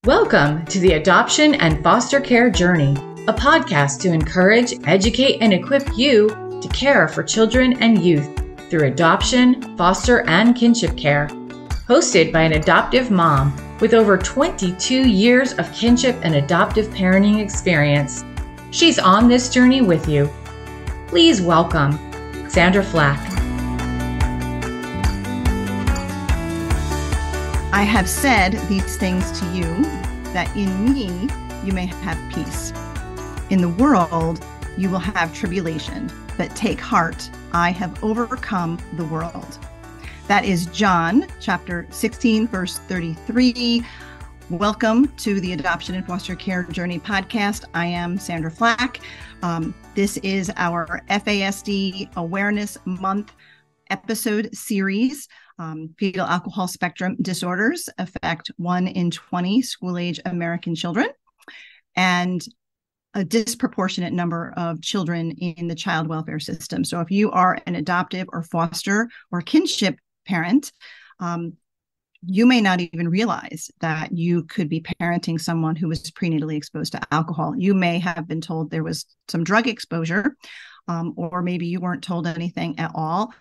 Welcome to the Adoption and Foster Care Journey, a podcast to encourage, educate, and equip you to care for children and youth through adoption, foster, and kinship care. Hosted by an adoptive mom with over 22 years of kinship and adoptive parenting experience. She's on this journey with you. Please welcome Sandra Flach. I have said these things to you, that in me you may have peace. In the world you will have tribulation, but take heart, I have overcome the world. That is John chapter 16, verse 33. Welcome to the Adoption and Foster Care Journey podcast. I am Sandra Flach. This is our FASD Awareness Month episode series. Fetal alcohol spectrum disorders affect 1 in 20 school-age American children and a disproportionate number of children in the child welfare system. So if you are an adoptive or foster or kinship parent, you may not even realize that you could be parenting someone who was prenatally exposed to alcohol. You may have been told there was some drug exposure, or maybe you weren't told anything at all.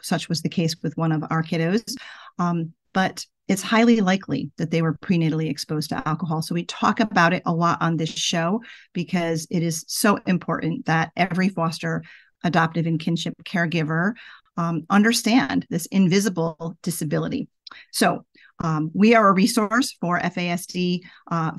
Such was the case with one of our kiddos. But it's highly likely that they were prenatally exposed to alcohol. So we talk about it a lot on this show because it is so important that every foster, adoptive, and kinship caregiver understand this invisible disability. So we are a resource for FASD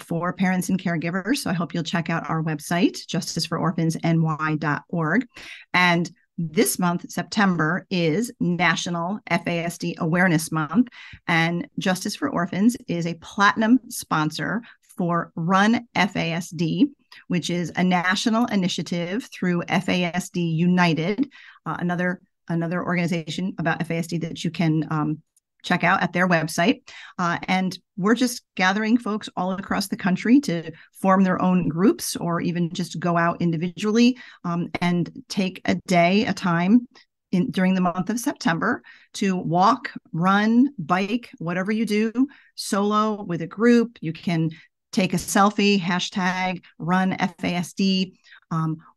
for parents and caregivers. So I hope you'll check out our website, justicefororphansny.org. And this month, September, is National FASD Awareness Month, and Justice for Orphans is a platinum sponsor for Run FASD, which is a national initiative through FASD United, another organization about FASD that you can check out at their website. And we're just gathering folks all across the country to form their own groups or even just go out individually and take a time during the month of September to walk, run, bike, whatever you do, solo, with a group. You can take a selfie, hashtag run FASD.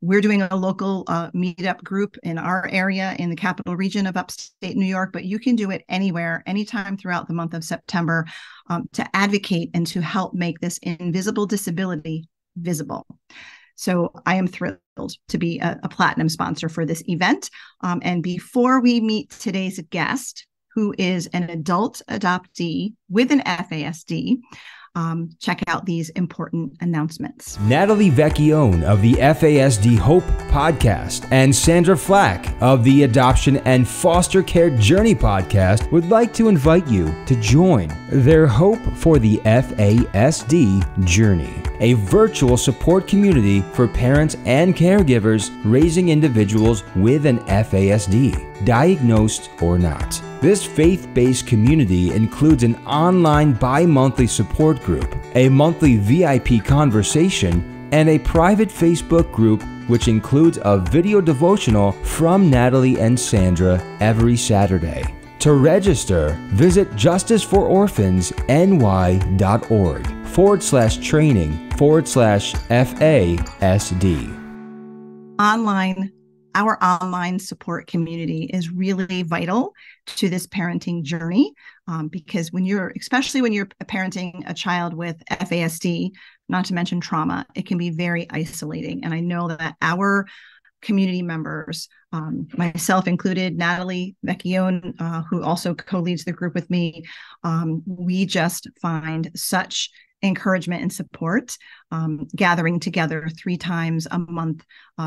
We're doing a local meetup group in our area in the capital region of upstate New York, but you can do it anywhere, anytime throughout the month of September to advocate and to help make this invisible disability visible. So I am thrilled to be a platinum sponsor for this event. And before we meet today's guest, who is an adult adoptee with an FASD, check out these important announcements. Natalie Vecchione of the FASD Hope podcast and Sandra Flach of the Adoption and Foster Care Journey podcast would like to invite you to join their Hope for the FASD Journey, a virtual support community for parents and caregivers raising individuals with an FASD, diagnosed or not. This faith-based community includes an online bi-monthly support group, a monthly VIP conversation, and a private Facebook group which includes a video devotional from Natalie and Sandra every Saturday. To register, visit justicefororphans.org/training/FASD. Our online support community is really vital to this parenting journey because especially when you're parenting a child with FASD, not to mention trauma, it can be very isolating. And I know that our community members, myself included, Natalie Vecchione, who also co-leads the group with me, we just find such encouragement and support gathering together 3 times a month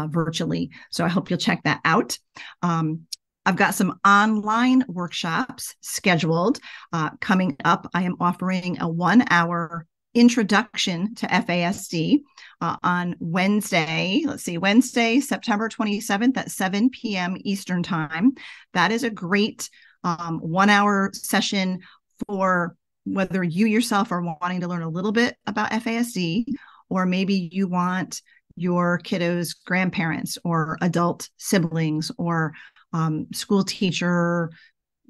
virtually. So I hope you'll check that out. I've got some online workshops scheduled coming up. I am offering a 1-hour introduction to FASD on Wednesday, September 27th at 7 p.m. Eastern Time. That is a great 1-hour session for whether you yourself are wanting to learn a little bit about FASD, or maybe you want your kiddos' grandparents or adult siblings or school teacher,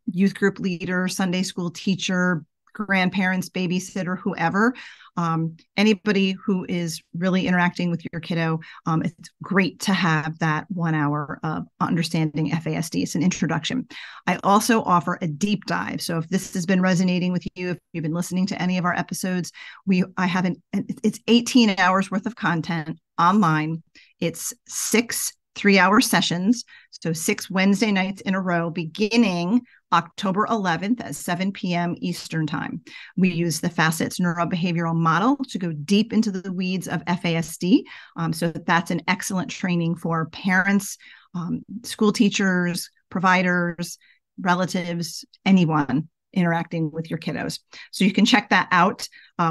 youth group leader, Sunday school teacher, grandparents, babysitter, whoever, anybody who is really interacting with your kiddo, it's great to have that 1 hour of understanding FASD. It's an introduction. I also offer a deep dive. So if this has been resonating with you, if you've been listening to any of our episodes, it's 18 hours worth of content online. It's 6 3-hour sessions. So 6 Wednesday nights in a row, beginning October 11th at 7 p.m. Eastern Time. We use the Facets neurobehavioral model to go deep into the weeds of FASD. So that's an excellent training for parents, school teachers, providers, relatives, anyone interacting with your kiddos. So you can check that out.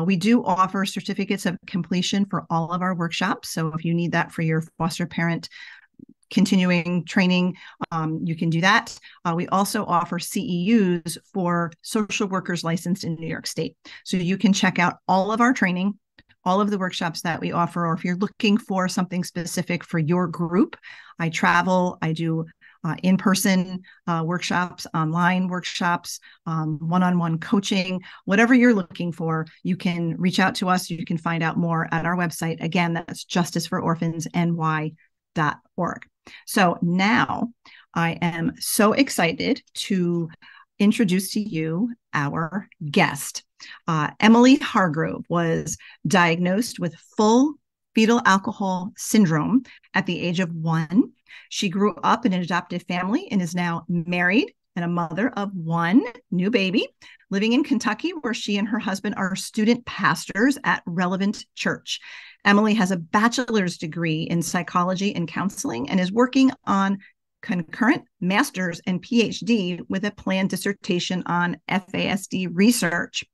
We do offer certificates of completion for all of our workshops. So if you need that for your foster parent continuing training, you can do that. We also offer CEUs for social workers licensed in New York State. So you can check out all of our training, all of the workshops that we offer, or if you're looking for something specific for your group. I travel, I do in-person workshops, online workshops, one-on-one coaching, whatever you're looking for, you can reach out to us. You can find out more at our website. Again, that's justicefororphans.ny.org. So now I am so excited to introduce to you our guest. Emily Hargrove was diagnosed with full fetal alcohol syndrome at the age of 1. She grew up in an adoptive family and is now married and a mother of 1 new baby, living in Kentucky, where she and her husband are student pastors at Relevant Church. Emily has a bachelor's degree in psychology and counseling and is working on concurrent master's and Ph.D. with a planned dissertation on FASD research.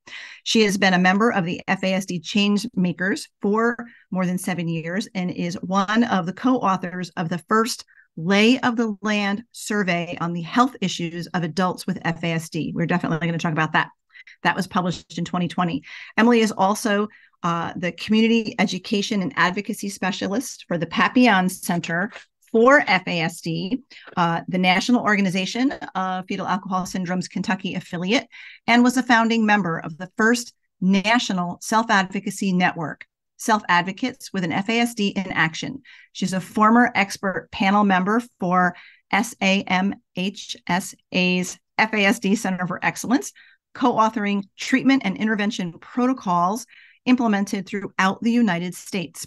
She has been a member of the FASD Change Makers for more than 7 years and is one of the co-authors of the first Lay of the Land survey on the health issues of adults with FASD. We're definitely going to talk about that. That was published in 2020. Emily is also the Community Education and Advocacy Specialist for the Papillon Center for FASD, the National Organization of Fetal Alcohol Syndrome's Kentucky affiliate, and was a founding member of the first national self-advocacy network, Self Advocates with an FASD in Action. She's a former expert panel member for SAMHSA's FASD Center for Excellence, co-authoring treatment and intervention protocols implemented throughout the United States.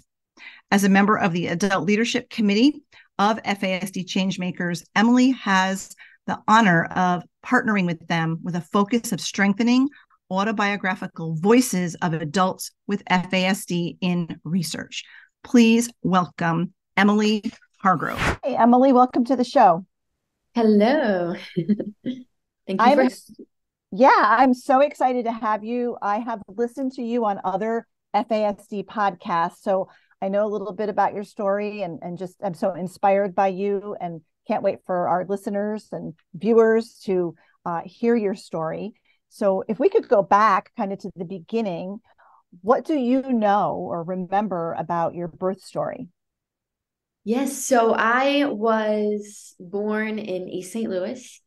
As a member of the Adult Leadership Committee of FASD Changemakers, Emily has the honor of partnering with them with a focus of strengthening autobiographical voices of adults with FASD in research. Please welcome Emily Hargrove. Hey, Emily, welcome to the show. Hello. Thank you I'm so excited to have you. I have listened to you on other FASD podcasts, so I know a little bit about your story and just I'm so inspired by you and can't wait for our listeners and viewers to hear your story. So if we could go back kind of to the beginning, what do you know or remember about your birth story? Yes, so I was born in East St. Louis,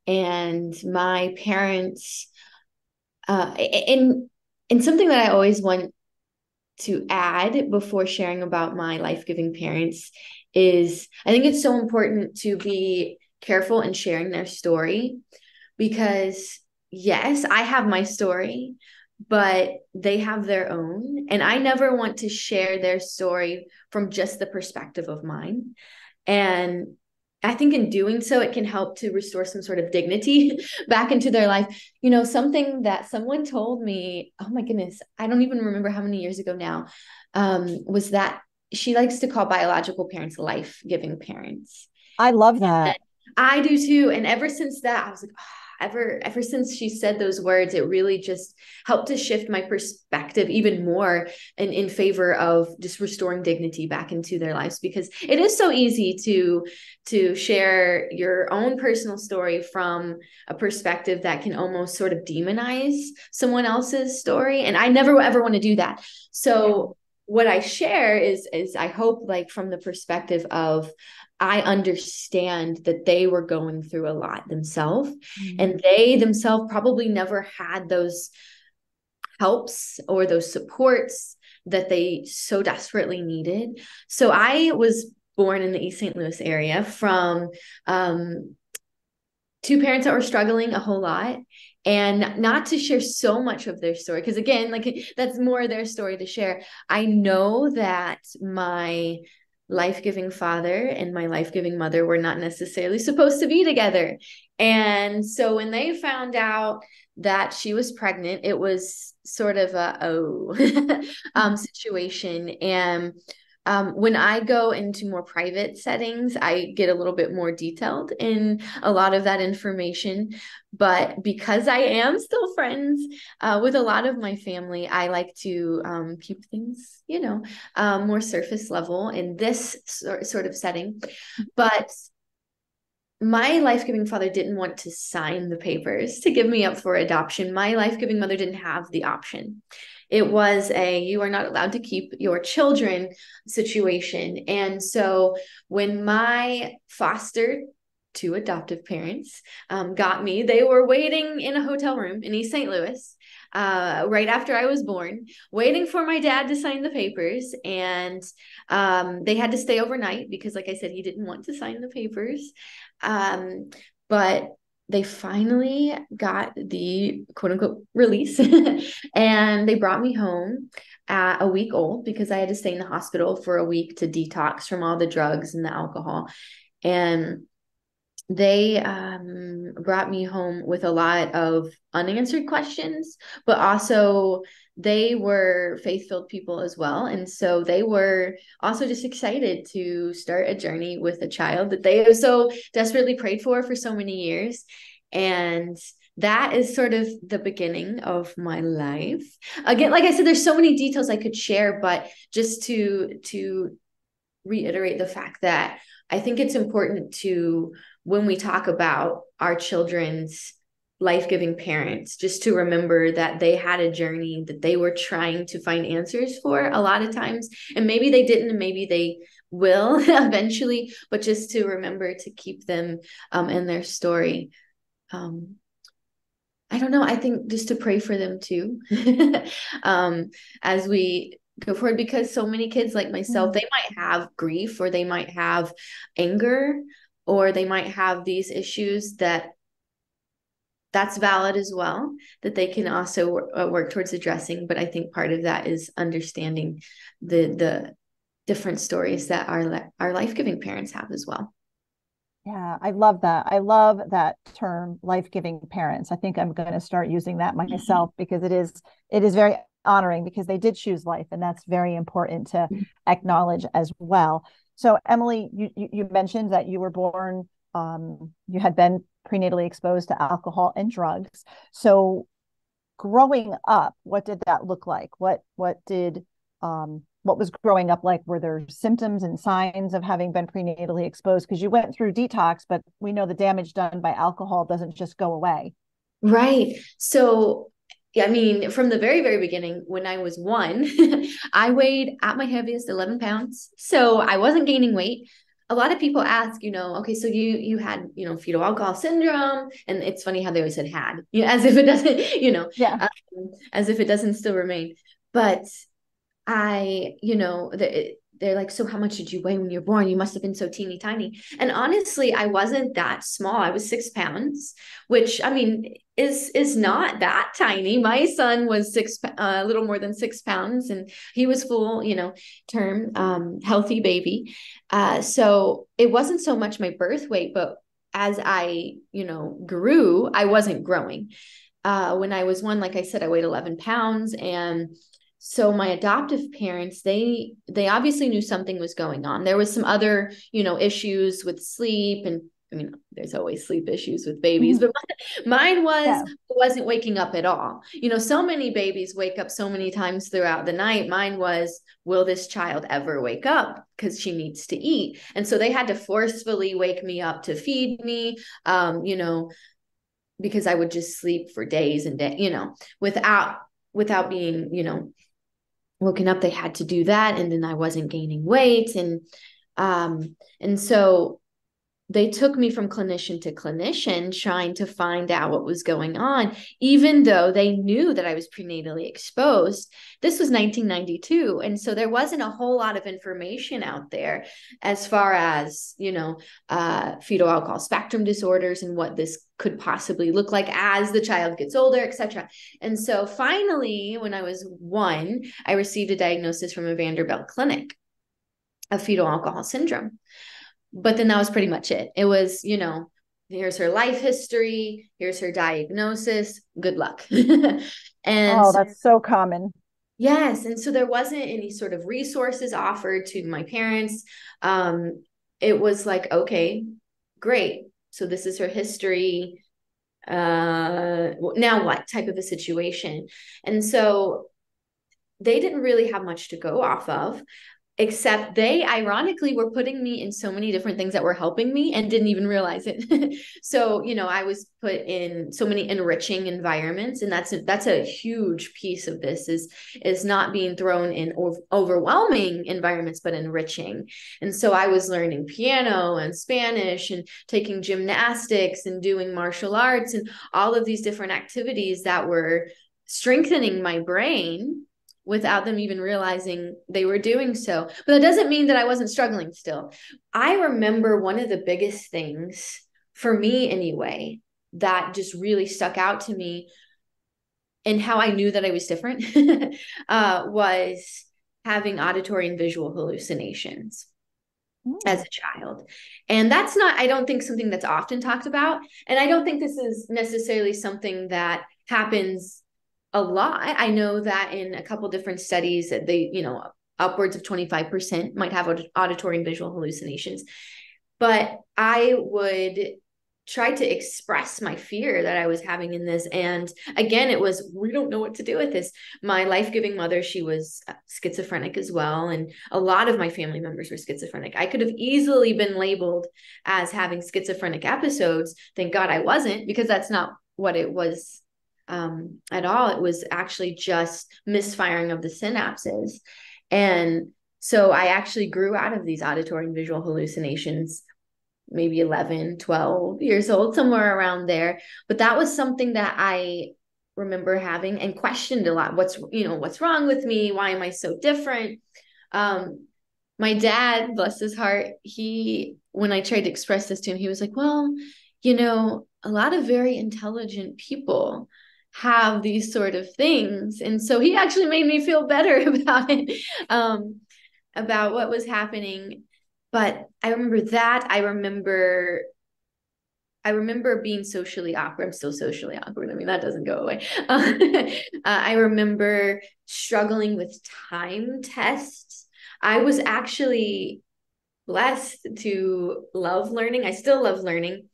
and my parents, and something that I always want to add before sharing about my life-giving parents is I think it's so important to be careful in sharing their story because yes, I have my story, but they have their own. And I never want to share their story from just the perspective of mine. And I think in doing so, it can help to restore some sort of dignity back into their life. You know, something that someone told me, oh my goodness, I don't even remember how many years ago now, was that she likes to call biological parents life-giving parents. I love that. I do too. And ever since that, I was like, oh, ever since she said those words, it really just helped to shift my perspective even more in favor of just restoring dignity back into their lives, because it is so easy to share your own personal story from a perspective that can almost sort of demonize someone else's story. And I never ever want to do that. So what I share is I hope like from the perspective of I understand that they were going through a lot themselves, and they themselves probably never had those helps or those supports that they so desperately needed. So I was born in the East St. Louis area from two parents that were struggling a whole lot. And not to share so much of their story, because again, like that's more their story to share. I know that my life-giving father and my life-giving mother were not necessarily supposed to be together. And so when they found out that she was pregnant, it was sort of situation. And when I go into more private settings, I get a little bit more detailed in a lot of that information. But because I am still friends with a lot of my family, I like to keep things, more surface level in this sort of setting. But my life-giving father didn't want to sign the papers to give me up for adoption. My life-giving mother didn't have the option. It was you are not allowed to keep your children situation. And so when my foster two adoptive parents got me, they were waiting in a hotel room in East St. Louis right after I was born, waiting for my dad to sign the papers. And they had to stay overnight because, like I said, he didn't want to sign the papers. But they finally got the quote unquote release and they brought me home at a week old because I had to stay in the hospital for a week to detox from all the drugs and the alcohol. And they brought me home with a lot of unanswered questions, but also they were faith-filled people as well. And so they were also just excited to start a journey with a child that they so desperately prayed for so many years. And that is sort of the beginning of my life. Again, like I said, there's so many details I could share, but just to reiterate the fact that I think it's important to, when we talk about our children's life-giving parents, just to remember that they had a journey that they were trying to find answers for a lot of times. And maybe they didn't, and maybe they will eventually, but just to remember to keep them in their story. I don't know. I think just to pray for them too, as we go forward, because so many kids like myself, they might have grief, or they might have anger, or they might have these issues that's valid as well, that they can also work towards addressing. But I think part of that is understanding the different stories that our life-giving parents have as well. Yeah, I love that. I love that term, life-giving parents. I think I'm going to start using that myself because it is very honoring, because they did choose life, and that's very important to acknowledge as well. So Emily, you mentioned that you were born, you had been prenatally exposed to alcohol and drugs. So growing up, what did that look like? What was growing up like? Were there symptoms and signs of having been prenatally exposed? Because you went through detox, but we know the damage done by alcohol doesn't just go away. Right. So, I mean, from the very, very beginning, when I was 1, I weighed at my heaviest 11 pounds. So I wasn't gaining weight. A lot of people ask, okay, so you had, fetal alcohol syndrome. And it's funny how they always said had, as if it doesn't, Yeah. As if it doesn't still remain. But they're like, so how much did you weigh when you were born? You must have been so teeny tiny. And honestly, I wasn't that small. I was 6 pounds, which, I mean, is not that tiny. My son was a little more than 6 pounds, and he was full, term, healthy baby. So it wasn't so much my birth weight, but as I, grew, I wasn't growing. When I was 1, like I said, I weighed 11 pounds. And so my adoptive parents, they obviously knew something was going on. There was some other, issues with sleep. And I mean, there's always sleep issues with babies, but mine wasn't waking up at all. So many babies wake up so many times throughout the night. Mine was, will this child ever wake up? Because she needs to eat. And so they had to forcefully wake me up to feed me, because I would just sleep for days and days, without being, woken up. They had to do that. And then I wasn't gaining weight. And so they took me from clinician to clinician trying to find out what was going on, even though they knew that I was prenatally exposed. This was 1992. And so there wasn't a whole lot of information out there as far as, fetal alcohol spectrum disorders and what this could possibly look like as the child gets older, etc. And so finally, when I was 1, I received a diagnosis from a Vanderbilt clinic of fetal alcohol syndrome. But then that was pretty much it. It was, here's her life history, here's her diagnosis, good luck. And that's so common. Yes. And so there wasn't any sort of resources offered to my parents. It was like, okay, great. So this is her history. Now what type of a situation? And so they didn't really have much to go off of, except they ironically were putting me in so many different things that were helping me and didn't even realize it. So, I was put in so many enriching environments, and that's a huge piece of this is not being thrown in overwhelming environments, but enriching. And so I was learning piano and Spanish and taking gymnastics and doing martial arts and all of these different activities that were strengthening my brain without them even realizing they were doing so. But that doesn't mean that I wasn't struggling still. I remember one of the biggest things for me anyway, that just really stuck out to me and how I knew that I was different was having auditory and visual hallucinations as a child. And that's not, I don't think, something that's often talked about. And I don't think this is necessarily something that happens a lot. I know that in a couple different studies that they, upwards of 25% might have auditory and visual hallucinations. But I would try to express my fear that I was having in this. And again, it was, we don't know what to do with this. My life-giving mother, she was schizophrenic as well. And a lot of my family members were schizophrenic. I could have easily been labeled as having schizophrenic episodes. Thank God I wasn't, because that's not what it was at all. It was actually just misfiring of the synapses. And so I actually grew out of these auditory and visual hallucinations, maybe 11, 12 years old, somewhere around there. But that was something that I remember having and questioned a lot. What's wrong with me? Why am I so different? My dad, bless his heart, when I tried to express this to him, he was like, well, a lot of very intelligent people have these sort of things. And so he actually made me feel better about it, about what was happening. But I remember that. I remember being socially awkward. I'm still socially awkward. I mean, that doesn't go away. I remember struggling with time tests. I was actually blessed to love learning. I still love learning.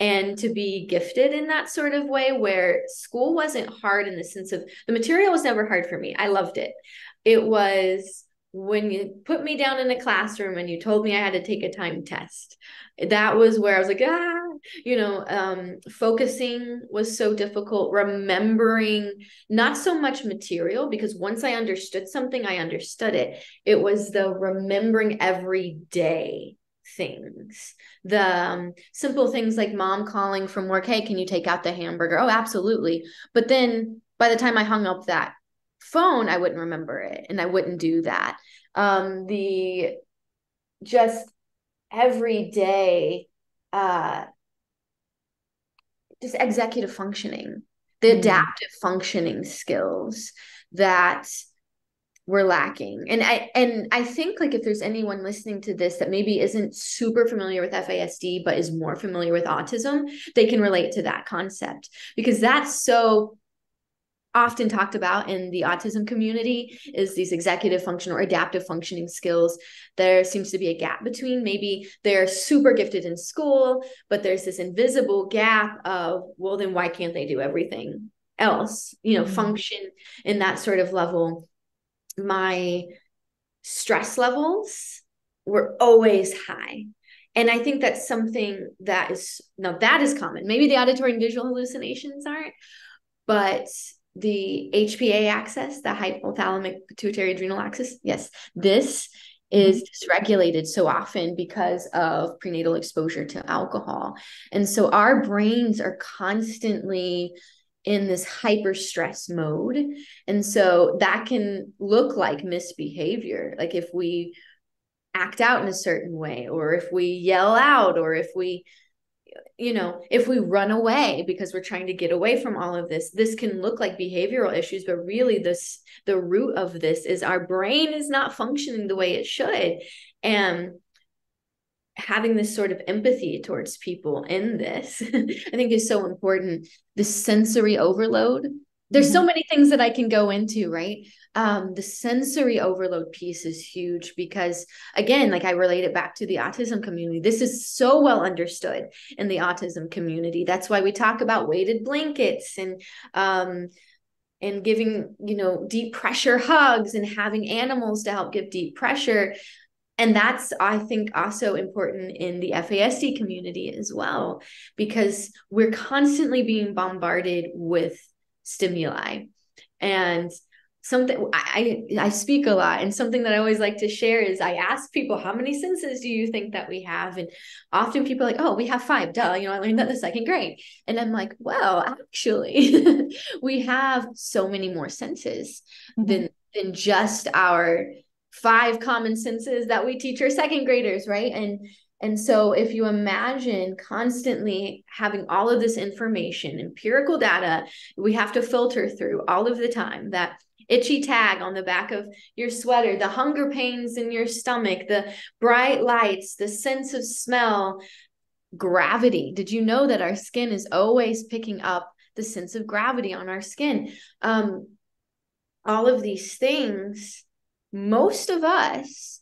And to be gifted in that sort of way, where school wasn't hard in the sense of the material was never hard for me. I loved it. It was when you put me down in a classroom and you told me I had to take a time test. That was where I was like, focusing was so difficult. Remembering, not so much material, because once I understood something, I understood it. It was the remembering everyday things, the simple things like mom calling from work, hey, can you take out the hamburger? Oh, absolutely. But then by the time I hung up that phone, I wouldn't remember it and I wouldn't do that. The just everyday just executive functioning, the adaptive functioning skills that we're lacking. And I think, like, if there's anyone listening to this that maybe isn't super familiar with FASD, but is more familiar with autism, they can relate to that concept, because that's so often talked about in the autism community, is these executive function or adaptive functioning skills. There seems to be a gap between, maybe they're super gifted in school, but there's this invisible gap of, well, then why can't they do everything else, function in that sort of level. My stress levels were always high. And I think that's something that is common. Maybe the auditory and visual hallucinations aren't, but the HPA axis, the hypothalamic pituitary adrenal axis, yes, this is dysregulated so often because of prenatal exposure to alcohol. And so our brains are constantly in this hyper stress mode. And so that can look like misbehavior. Like if we act out in a certain way, or if we yell out, or if we, if we run away because we're trying to get away from all of this, this can look like behavioral issues, but really the root of this is our brain is not functioning the way it should. And having this sort of empathy towards people in this, I think is so important. The sensory overload. There's so many things that I can go into, right? The sensory overload piece is huge because, again, like I relate it back to the autism community. This is so well understood in the autism community. That's why we talk about weighted blankets and giving, deep pressure hugs and having animals to help give deep pressure. And that's, I think, also important in the FASD community as well, because we're constantly being bombarded with stimuli. And something I speak a lot, and something that I always like to share is I ask people, how many senses do you think that we have? And often people are like, oh, we have 5. Duh. I learned that in the 2nd grade. And I'm like, well, actually, we have so many more senses than just our 5 common senses that we teach our 2nd graders, right? And so if you imagine constantly having all of this information, empirical data, we have to filter through all of the time, that itchy tag on the back of your sweater, the hunger pains in your stomach, the bright lights, the sense of smell, gravity. Did you know that our skin is always picking up the sense of gravity on our skin? All of these things, most of us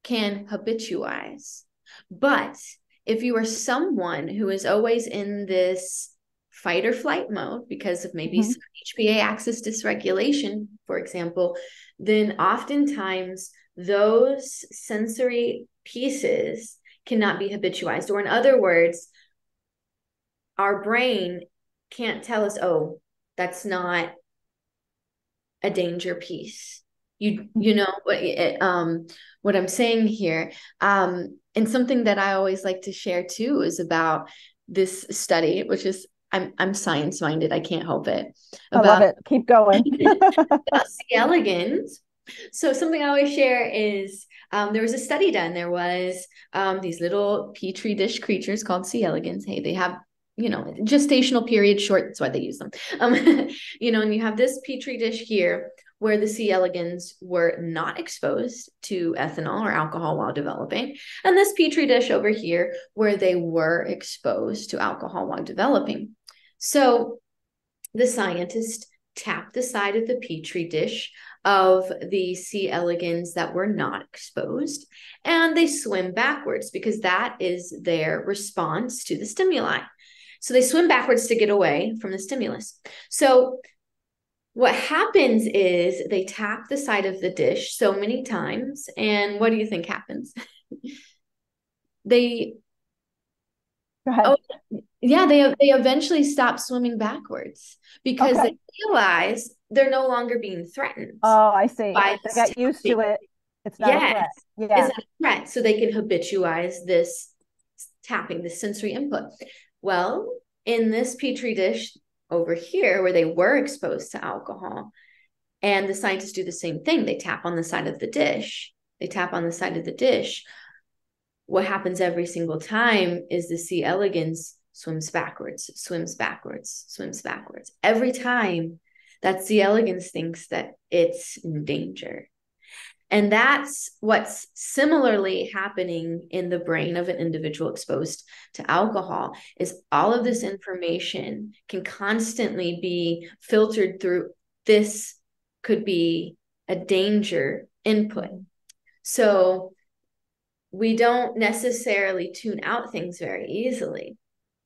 can habituize. But if you are someone who is always in this fight or flight mode because of maybe some HPA axis dysregulation, for example, then oftentimes those sensory pieces cannot be habituized. Or in other words, our brain can't tell us, oh, that's not a danger piece. What I'm saying here. And something that I always like to share too is about this study, which is, I'm science minded. I can't help it. I love it. Keep going. About C. elegans. So something I always share is there was a study done. There was these little petri dish creatures called C. elegans. Hey, they have, gestational period short. That's why they use them. And you have this petri dish here where the C. elegans were not exposed to ethanol or alcohol while developing, and this petri dish over here where they were exposed to alcohol while developing. So the scientist tapped the side of the petri dish of the C. elegans that were not exposed, and they swim backwards because that is their response to the stimuli. So they swim backwards to get away from the stimulus. So what happens is they tap the side of the dish so many times, and what do you think happens? Go ahead. They eventually stop swimming backwards because they realize they're no longer being threatened. Oh, I see. They got used to it. It's not a threat. Yeah. It's not a threat. So they can habituize this tapping, the sensory input. Well, in this petri dish over here where they were exposed to alcohol, and the scientists do the same thing. They tap on the side of the dish. What happens every single time is the C. elegans swims backwards. Every time that C. elegans thinks that it's in danger. And that's what's similarly happening in the brain of an individual exposed to alcohol, is all of this information can constantly be filtered through. This could be a danger input. So we don't necessarily tune out things very easily.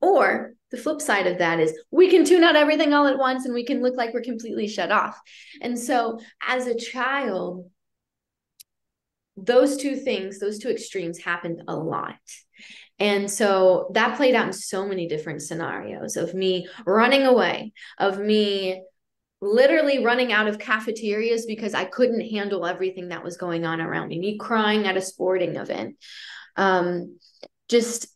Or the flip side of that is we can tune out everything all at once and we can look like we're completely shut off. And so as a child, those two extremes happened a lot. And so that played out in so many different scenarios of me running away, of me literally running out of cafeterias because I couldn't handle everything that was going on around me crying at a sporting event, just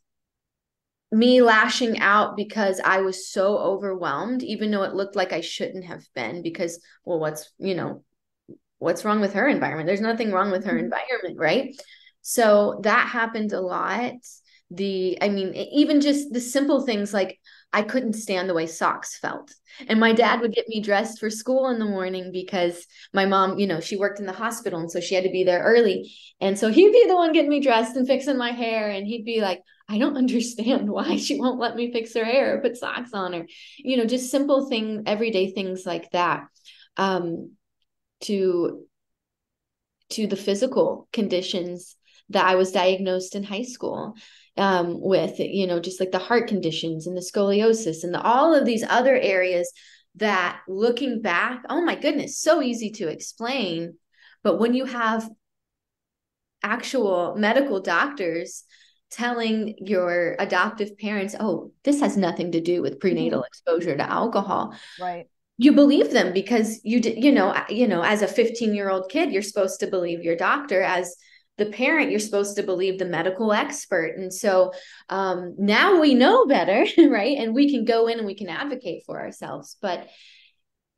me lashing out because I was so overwhelmed, even though it looked like I shouldn't have been, because, well, what's wrong with her environment? There's nothing wrong with her environment, right? So that happened a lot. Even just the simple things, like I couldn't stand the way socks felt. And my dad would get me dressed for school in the morning because my mom, she worked in the hospital, and so she had to be there early. And so he'd be the one getting me dressed and fixing my hair. And he'd be like, I don't understand why she won't let me fix her hair or put socks on her. Just simple everyday things like that. To the physical conditions that I was diagnosed in high school with, just like the heart conditions and the scoliosis and all of these other areas that, looking back, oh my goodness, so easy to explain. But when you have actual medical doctors telling your adoptive parents, oh, this has nothing to do with prenatal exposure to alcohol. Right. You believe them because as a 15-year-old kid, you're supposed to believe your doctor. As the parent, you're supposed to believe the medical expert. And so now we know better, right? And we can go in and we can advocate for ourselves. But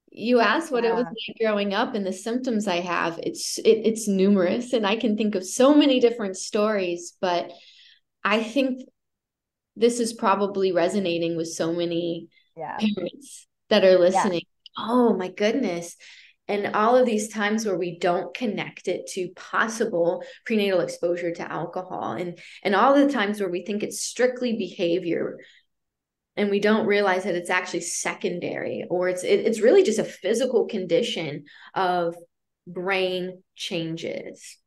you asked what it was like growing up and the symptoms I have. It's numerous, and I can think of so many different stories, but I think this is probably resonating with so many parents that are listening. Oh my goodness. And all of these times where we don't connect it to possible prenatal exposure to alcohol, and all the times where we think it's strictly behavior and we don't realize that it's actually secondary, or it's really just a physical condition of brain changes.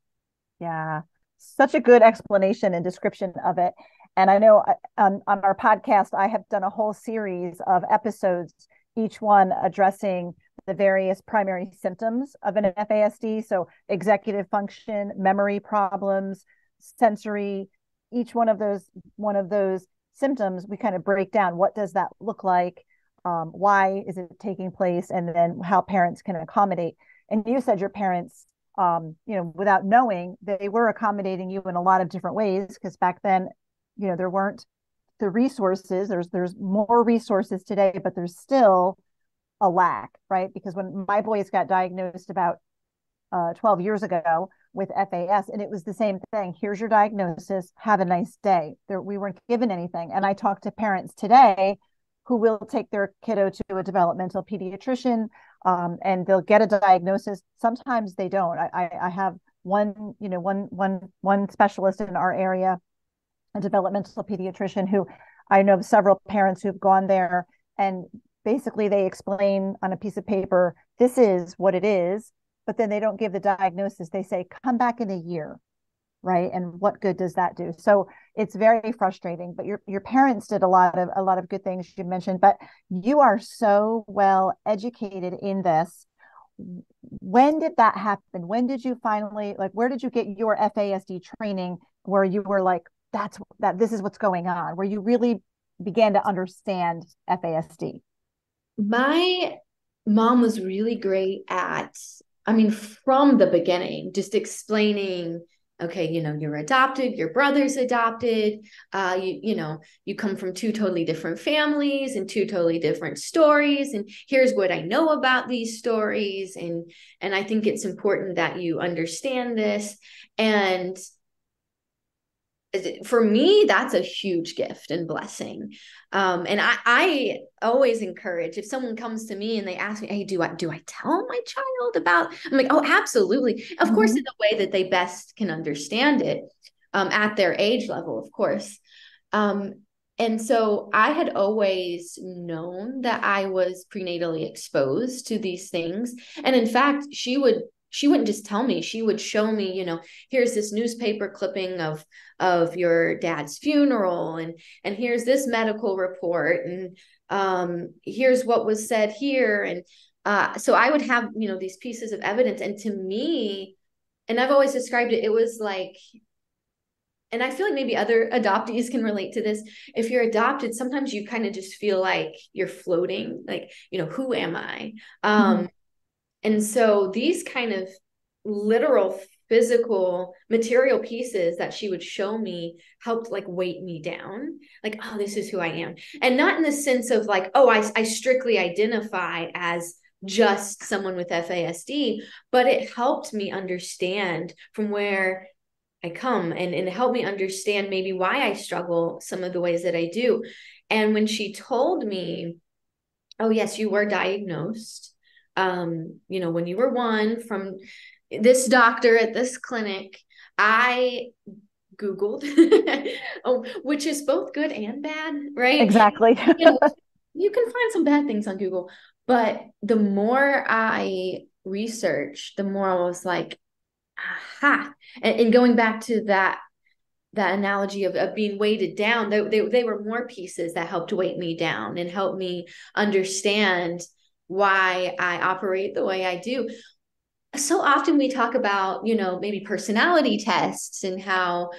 Yeah. Such a good explanation and description of it. And I know on our podcast, I have done a whole series of episodes, each one addressing the various primary symptoms of an FASD. So executive function, memory problems, sensory, each one of those symptoms, we kind of break down what does that look like, why is it taking place, and then how parents can accommodate. And you said your parents, without knowing, they were accommodating you in a lot of different ways, because back then, there weren't the resources. There's more resources today, but there's still a lack, right? Because when my boys got diagnosed about 12 years ago with FAS, and it was the same thing. Here's your diagnosis. Have a nice day. We weren't given anything. And I talk to parents today who will take their kiddo to a developmental pediatrician, and they'll get a diagnosis. Sometimes they don't. I have one specialist in our area, a developmental pediatrician, who I know of several parents who've gone there, and basically they explain on a piece of paper, this is what it is, but then they don't give the diagnosis. They say, come back in a year, right? And what good does that do? So it's very frustrating. But your parents did a lot of good things you mentioned, but you are so well educated in this. When did that happen? When did you finally, where did you get your FASD training where you were like, this is what's going on, where you really began to understand FASD? My mom was really great at, from the beginning, just explaining, okay, you're adopted, your brother's adopted, you come from two totally different families and two totally different stories. And here's what I know about these stories. And I think it's important that you understand this. And for me, that's a huge gift and blessing. And I always encourage, if someone comes to me and they ask me, hey, do I tell my child about, I'm like, oh, absolutely. Of course, in the way that they best can understand it, at their age level, of course. And so I had always known that I was prenatally exposed to these things. And in fact, she wouldn't just tell me, she would show me, here's this newspaper clipping of your dad's funeral, and here's this medical report, and here's what was said here. And so I would have, these pieces of evidence. And to me, and I've always described it, it was like and I feel like maybe other adoptees can relate to this. If you're adopted, sometimes you kind of just feel like you're floating, like, who am I? And so these kind of literal, physical, material pieces that she would show me helped like weight me down. Like, oh, this is who I am. And not in the sense of like, oh, I strictly identify as just someone with FASD, but it helped me understand from where I come, and it helped me understand maybe why I struggle some of the ways that I do. And when she told me, oh, yes, you were diagnosed, when you were 1 from this doctor at this clinic, I Googled, which is both good and bad, right? Exactly. You can find some bad things on Google, but the more I researched, the more I was like, aha. And going back to that analogy of being weighted down, they were more pieces that helped weight me down and help me understand why I operate the way I do. So often we talk about, maybe personality tests and how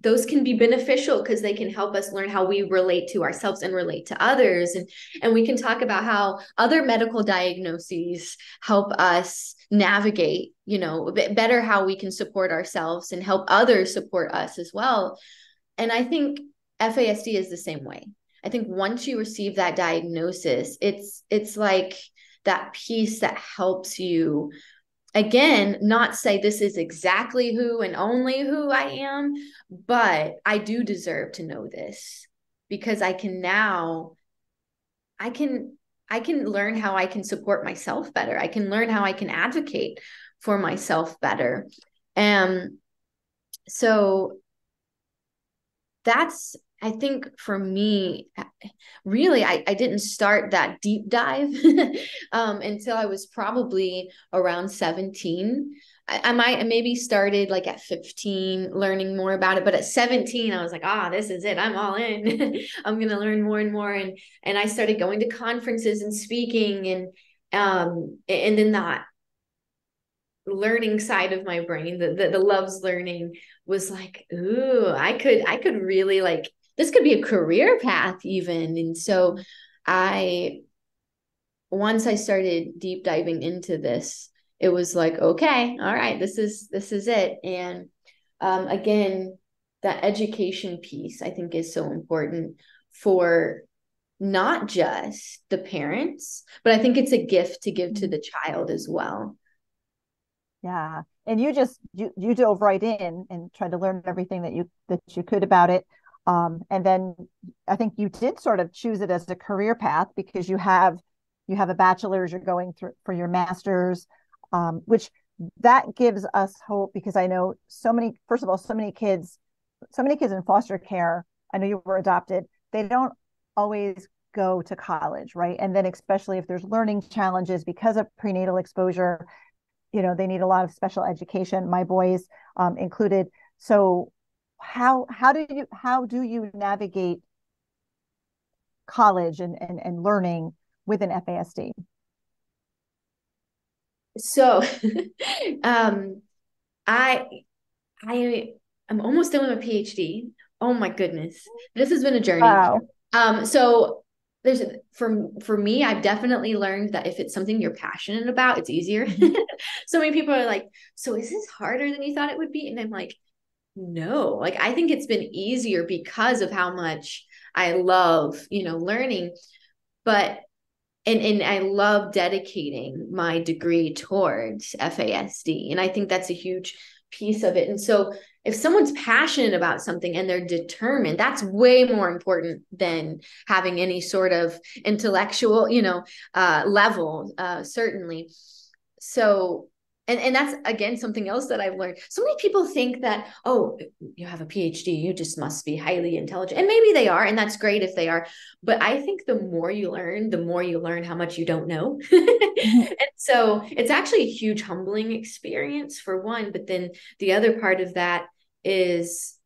those can be beneficial because they can help us learn how we relate to ourselves and relate to others. And we can talk about how other medical diagnoses help us navigate, better how we can support ourselves and help others support us as well. And I think FASD is the same way. I think once you receive that diagnosis, it's like that piece that helps you, again, not say this is exactly who and only who I am, but I do deserve to know this because I can learn how I can support myself better. I can learn how I can advocate for myself better. And so that's, I think for me, really, I didn't start that deep dive until I was probably around 17. I might maybe started like at 15 learning more about it, but at 17 I was like, this is it, I'm all in. I'm gonna learn more and more, and I started going to conferences and speaking, and then that learning side of my brain, the loves learning, was like, ooh, I could really, like, this could be a career path even. And so once I started deep diving into this, it was like, okay, all right, this is it. And again, that education piece I think is so important for not just the parents, but I think it's a gift to give to the child as well. Yeah. And you dove right in and tried to learn everything that you could about it. And then I think you did sort of choose it as a career path because you have a bachelor's, you're going through for your master's, which that gives us hope, because I know so many kids in foster care, I know you were adopted, they don't always go to college, right? And then especially if there's learning challenges because of prenatal exposure, they need a lot of special education, my boys included. So how do you navigate college and learning with an FASD? So I I'm almost done with my PhD. Oh my goodness, this has been a journey. Wow. So there's, for me, I've definitely learned that if it's something you're passionate about, it's easier. So many people are like, so is this harder than you thought it would be? And I'm like, no, like, I think it's been easier because of how much I love, learning, but and I love dedicating my degree towards FASD. And I think that's a huge piece of it. And so if someone's passionate about something and they're determined, that's way more important than having any sort of intellectual, level, certainly. So, and that's, again, something else that I've learned. So many people think that, oh, you have a PhD, you just must be highly intelligent. And maybe they are, and that's great if they are. But I think the more you learn how much you don't know. And so it's actually a huge humbling experience, for one. But then the other part of that is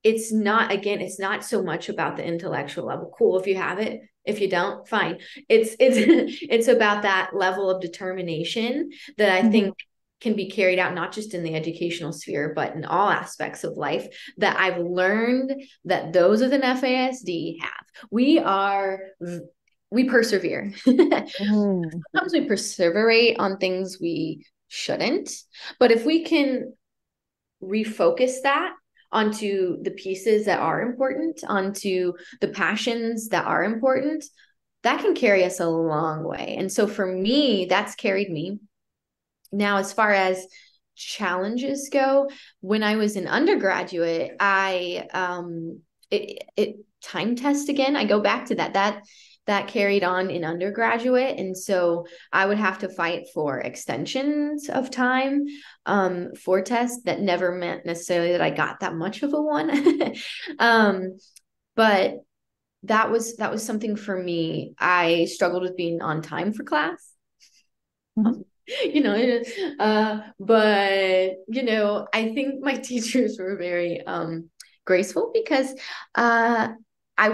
it's not so much about the intellectual level. Cool if you have it. If you don't, fine. It's about that level of determination that I think can be carried out not just in the educational sphere, but in all aspects of life, that I've learned that those with an FASD have. We persevere. Sometimes we perseverate on things we shouldn't, but if we can refocus that onto the pieces that are important, onto the passions that are important, that can carry us a long way. And so for me, that's carried me. Now, as far as challenges go, when I was an undergraduate, it time test again. I go back to that carried on in undergraduate. And so I would have to fight for extensions of time for tests. That never meant necessarily that I got that much of a one. But that was something for me. I struggled with being on time for class. But I think my teachers were very graceful, because I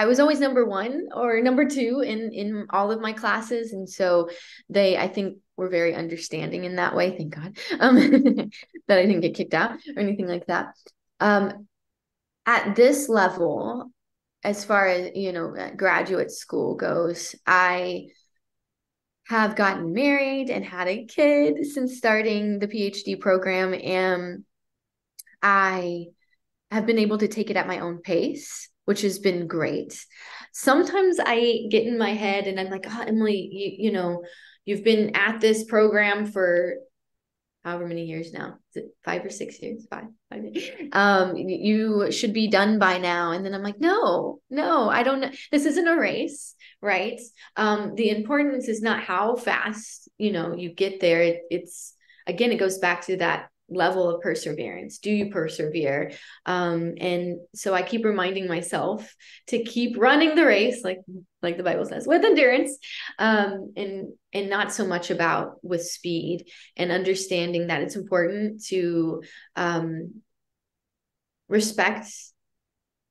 was always number one or number two in all of my classes. And so they, I think, were very understanding in that way. Thank God that I didn't get kicked out or anything like that. At this level, as far as, graduate school goes, I have gotten married and had a kid since starting the Ph.D. program. And I have been able to take it at my own pace, which has been great. Sometimes I get in my head and I'm like, oh, Emily, you've been at this program for however many years now. Is it 5 or 6 years? 5 years. You should be done by now. And then I'm like, no, I don't know. This isn't a race, right? The importance is not how fast, you get there. It's again, it goes back to that level of perseverance. Do you persevere? And so I keep reminding myself to keep running the race, like the Bible says, with endurance, and not so much about with speed, and understanding that it's important to respect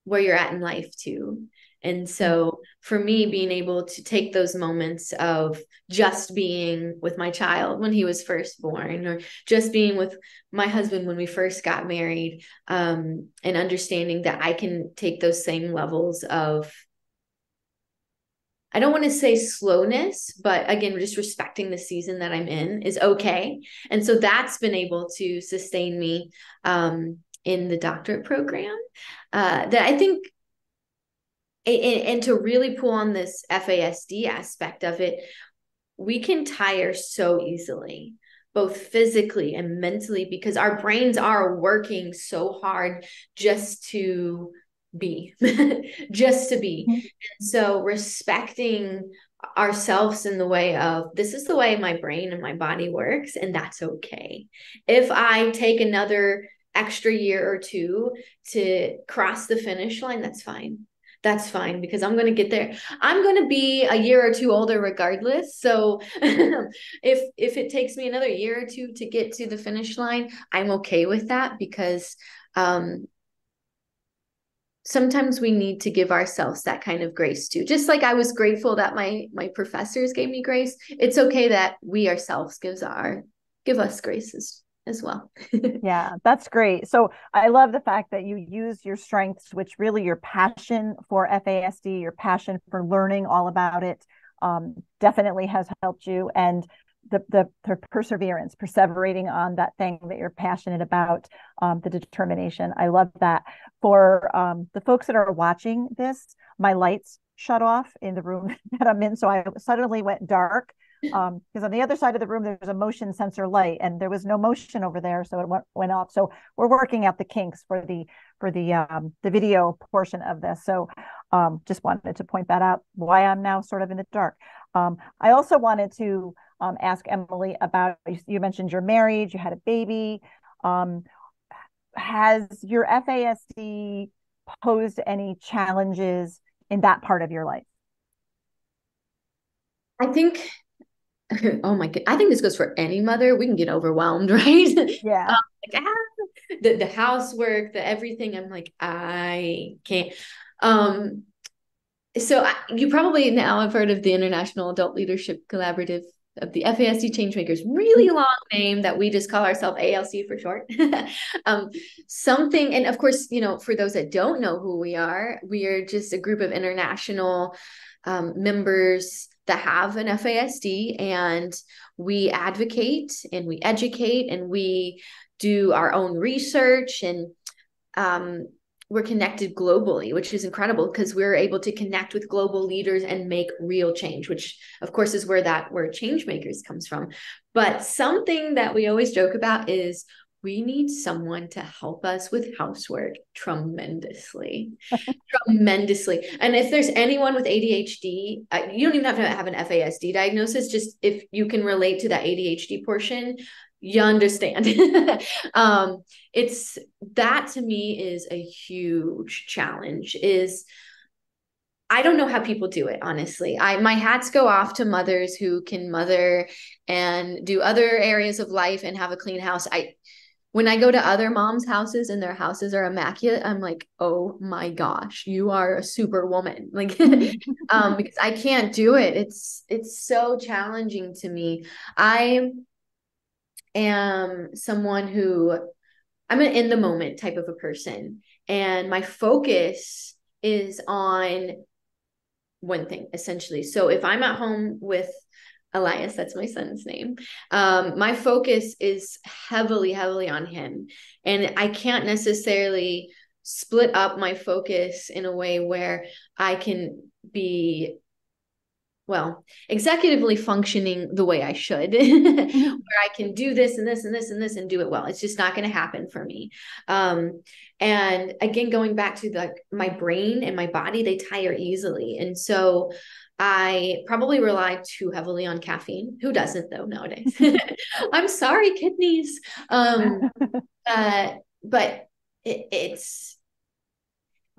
where you're at in life too. And so for me, being able to take those moments of just being with my child when he was first born, or just being with my husband when we first got married, and understanding that I can take those same levels of, I don't want to say slowness, but again, just respecting the season that I'm in is okay. And so that's been able to sustain me in the doctorate program, that I think, and to really pull on this FASD aspect of it, we can tire so easily, both physically and mentally, because our brains are working so hard just to be, just to be. And so respecting ourselves in the way of, this is the way my brain and my body works, and that's okay. If I take another extra year or two to cross the finish line, that's fine. That's fine, because I'm going to get there. I'm going to be a year or two older regardless. So if it takes me another year or two to get to the finish line, I'm okay with that, because sometimes we need to give ourselves that kind of grace too. Just like I was grateful that my professors gave me grace, it's okay that we ourselves give us graces as well. Yeah, that's great. So I love the fact that you use your strengths, which really your passion for FASD, your passion for learning all about it, definitely has helped you. And the perseverance, perseverating on that thing that you're passionate about, the determination. I love that. For the folks that are watching this, my lights shut off in the room that I'm in. So I suddenly went dark. Because on the other side of the room, there's a motion sensor light, and there was no motion over there, so it went off. So we're working out the kinks for the video portion of this. So just wanted to point that out, why I'm now sort of in the dark. I also wanted to ask Emily about, you mentioned you're married, you had a baby. Has your FASD posed any challenges in that part of your life? I think, oh my God, I think this goes for any mother. We can get overwhelmed, right? Yeah. The housework, the everything. I'm like, I can't. So you probably now have heard of the International Adult Leadership Collaborative the FASD Changemakers, really long name that we just call ourselves ALC for short. Something, and of course, for those that don't know who we are just a group of international members that have an FASD, and we advocate and we educate and we do our own research, and we're connected globally, which is incredible because we're able to connect with global leaders and make real change, which of course is where that word change makers comes from. But something that we always joke about is we need someone to help us with housework tremendously. And if there's anyone with ADHD, you don't even have to have an FASD diagnosis. Just if you can relate to that ADHD portion, you understand. It's that to me is a huge challenge. I don't know how people do it, honestly. My hats go off to mothers who can mother and do other areas of life and have a clean house. When I go to other moms' houses and their houses are immaculate, I'm like, oh my gosh, you are a superwoman. Like, because I can't do it. It's so challenging to me. I am someone who I'm an in the moment type of a person, and my focus is on one thing essentially. So if I'm at home with Elias, that's my son's name, my focus is heavily on him, and I can't necessarily split up my focus in a way where I can be executively functioning the way I should, where I can do this and this and this and this and do it well. It's just not going to happen for me. And again, going back to my brain and my body, they tire easily. And so I probably rely too heavily on caffeine. Who doesn't though nowadays? I'm sorry, kidneys. But it's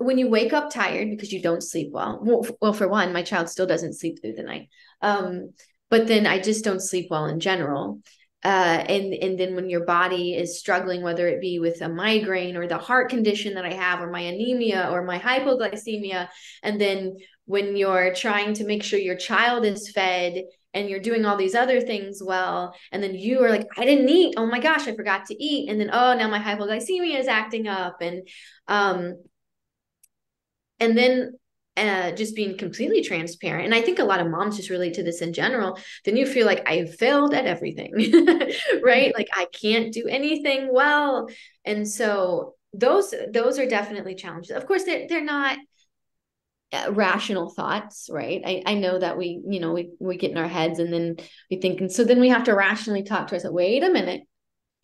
when you wake up tired because you don't sleep well. Well, for one, my child still doesn't sleep through the night. But then I just don't sleep well in general. And then when your body is struggling, whether it be with a migraine or the heart condition that I have, or my anemia or my hypoglycemia, and then when you're trying to make sure your child is fed and you're doing all these other things well, and then you are like, I didn't eat. Oh my gosh, I forgot to eat. And then, oh, now my hypoglycemia is acting up. And then just being completely transparent. And I think a lot of moms just relate to this in general. Then you feel like I failed at everything, right? Like I can't do anything well. And so those are definitely challenges. Of course, they're not rational thoughts, right? I know that we get in our heads and then we think, and so then we have to rationally talk to ourselves. Wait a minute.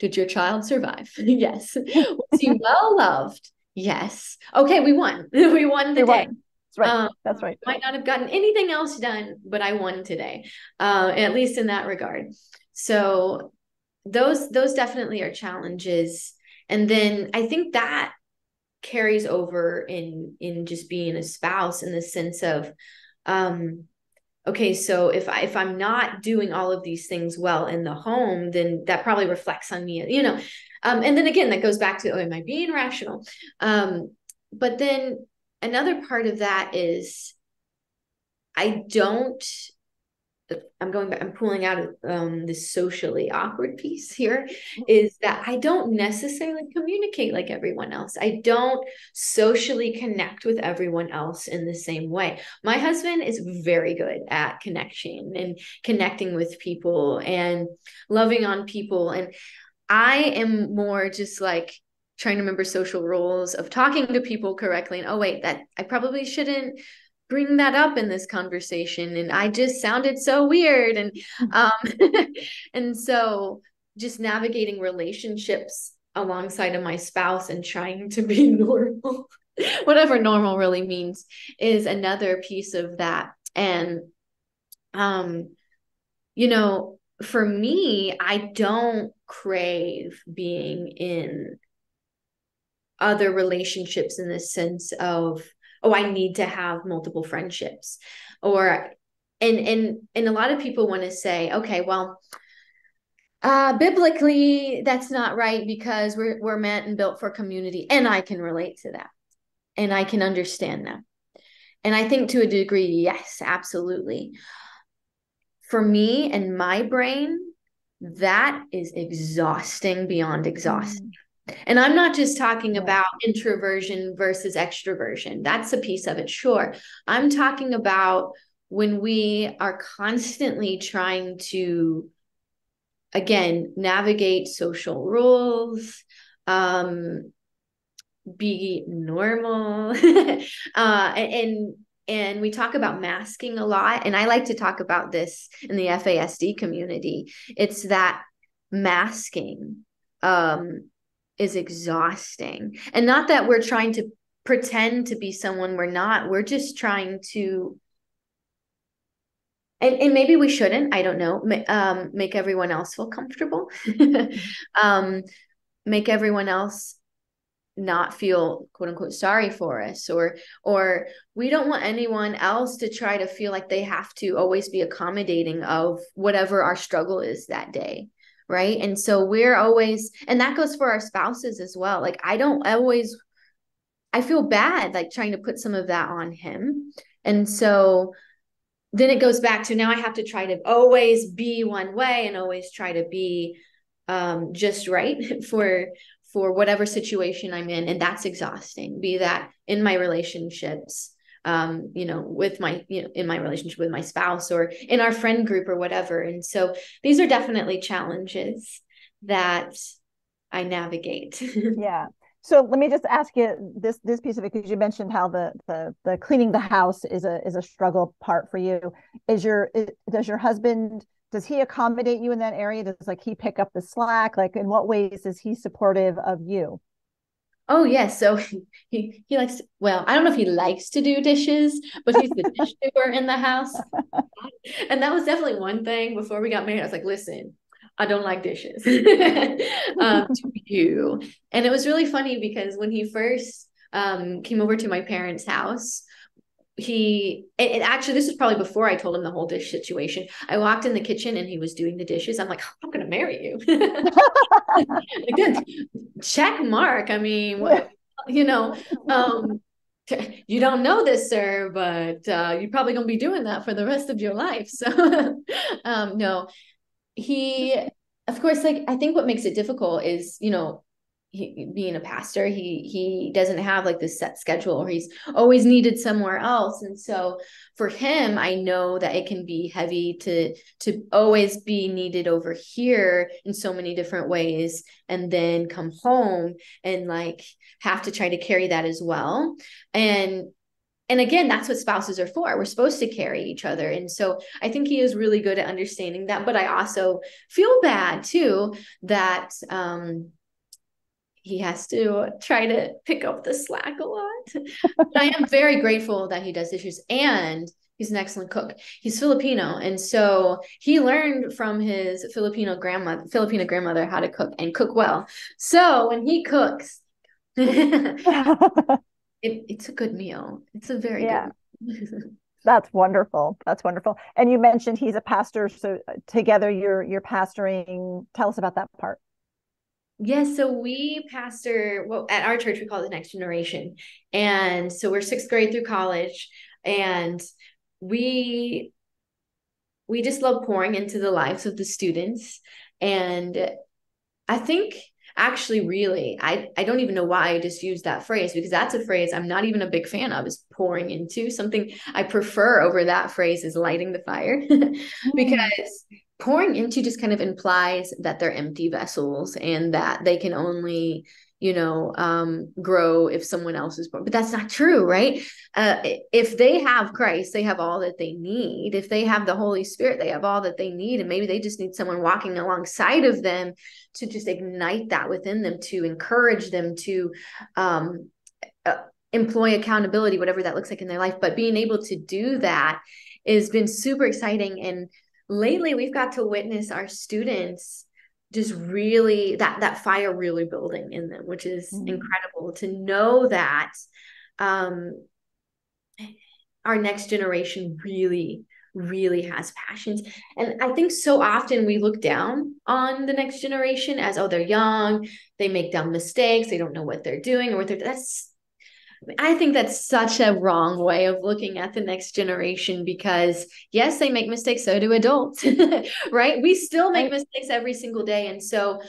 Did your child survive? Yes. Was he well loved? Yes. Okay, we won. We won the day. That's right. That's right. Might not have gotten anything else done, but I won today, at least in that regard. So those definitely are challenges. And then I think that carries over in just being a spouse, in the sense of, okay, so if I'm not doing all of these things well in the home, then that probably reflects on me, and then again, that goes back to, am I being rational? But then another part of that is I'm pulling out this socially awkward piece here, is that I don't necessarily communicate like everyone else. I don't socially connect with everyone else in the same way. My husband is very good at connection and connecting with people and loving on people. And I am more just like trying to remember social rules of talking to people correctly. And, oh, wait, that I probably shouldn't bring that up in this conversation, and I just sounded so weird. And and so just navigating relationships alongside of my spouse and trying to be normal, whatever normal really means, is another piece of that. And for me, I don't crave being in other relationships in the sense of, oh, I need to have multiple friendships, and a lot of people want to say, okay, well, biblically that's not right, because we're meant and built for community. And I can relate to that, and I can understand that. And I think to a degree, yes, absolutely. for me and my brain, that is exhausting beyond exhausting. And I'm not just talking about introversion versus extroversion. That's a piece of it, sure. I'm talking about when we are constantly trying to, again, navigate social rules, be normal, and we talk about masking a lot. And I like to talk about this in the FASD community. It's that masking is exhausting. And not that we're trying to pretend to be someone we're not. We're just trying to, and maybe we shouldn't, I don't know, make everyone else feel comfortable. Make everyone else not feel quote unquote sorry for us, or we don't want anyone else to try to feel like they have to always be accommodating of whatever our struggle is that day, right? And so we're always, and that goes for our spouses as well. Like I feel bad like trying to put some of that on him. And so then it goes back to now I have to try to always be one way and always try to be just right for whatever situation I'm in. And that's exhausting, be that in my relationships, with my, in my relationship with my spouse or in our friend group or whatever. And so these are definitely challenges that I navigate. Yeah. So let me just ask you this piece of it, because you mentioned how the cleaning the house is a struggle part for you. Does your husband, does he accommodate you in that area? Does like he pick up the slack? Like in what ways is he supportive of you? Oh yes. So he likes to, well, I don't know if he likes to do dishes, but he's the dish doer in the house. And that was definitely one thing before we got married. I was like, listen, I don't like dishes. To you. And it was really funny because when he first came over to my parents' house, it actually, this is probably before I told him the whole dish situation. I walked in the kitchen and he was doing the dishes. I'm like, I'm gonna marry you. Like, check mark. I mean, what, you don't know this, sir, but you're probably gonna be doing that for the rest of your life. So no, he, of course, like I think what makes it difficult is, he, being a pastor, he doesn't have like this set schedule, or he's always needed somewhere else. And so for him, I know that it can be heavy to always be needed over here in so many different ways, and then come home and like have to try to carry that as well. And again, that's what spouses are for. We're supposed to carry each other. And so I think he is really good at understanding that. But I also feel bad too that he has to try to pick up the slack a lot. But I am very grateful that he does dishes, and he's an excellent cook. He's Filipino. And so he learned from his Filipino grandmother how to cook and cook well. So when he cooks, it's a good meal. It's a very good meal. That's wonderful. That's wonderful. And you mentioned he's a pastor. So together you're pastoring. Tell us about that part. Yes, so we pastor, well, at our church, we call it the next generation. And so we're sixth grade through college, and we just love pouring into the lives of the students. And I think actually really, I don't even know why I just used that phrase, because that's a phrase I'm not even a big fan of, is pouring into. Something I prefer over that phrase is lighting the fire. Because pouring into just kind of implies that they're empty vessels and that they can only, grow if someone else is born. But that's not true, right? If they have Christ, they have all that they need. If they have the Holy Spirit, they have all that they need. And maybe they just need someone walking alongside of them to just ignite that within them, to encourage them to employ accountability, whatever that looks like in their life. But being able to do that has been super exciting. And lately we've got to witness our students just really that fire really building in them, which is incredible to know that our next generation really, really has passions. And I think so often we look down on the next generation as, oh, they're young, they make dumb mistakes, they don't know what they're doing, or what they're, I think that's such a wrong way of looking at the next generation, because yes, they make mistakes. So do adults, right? We still make mistakes every single day. And so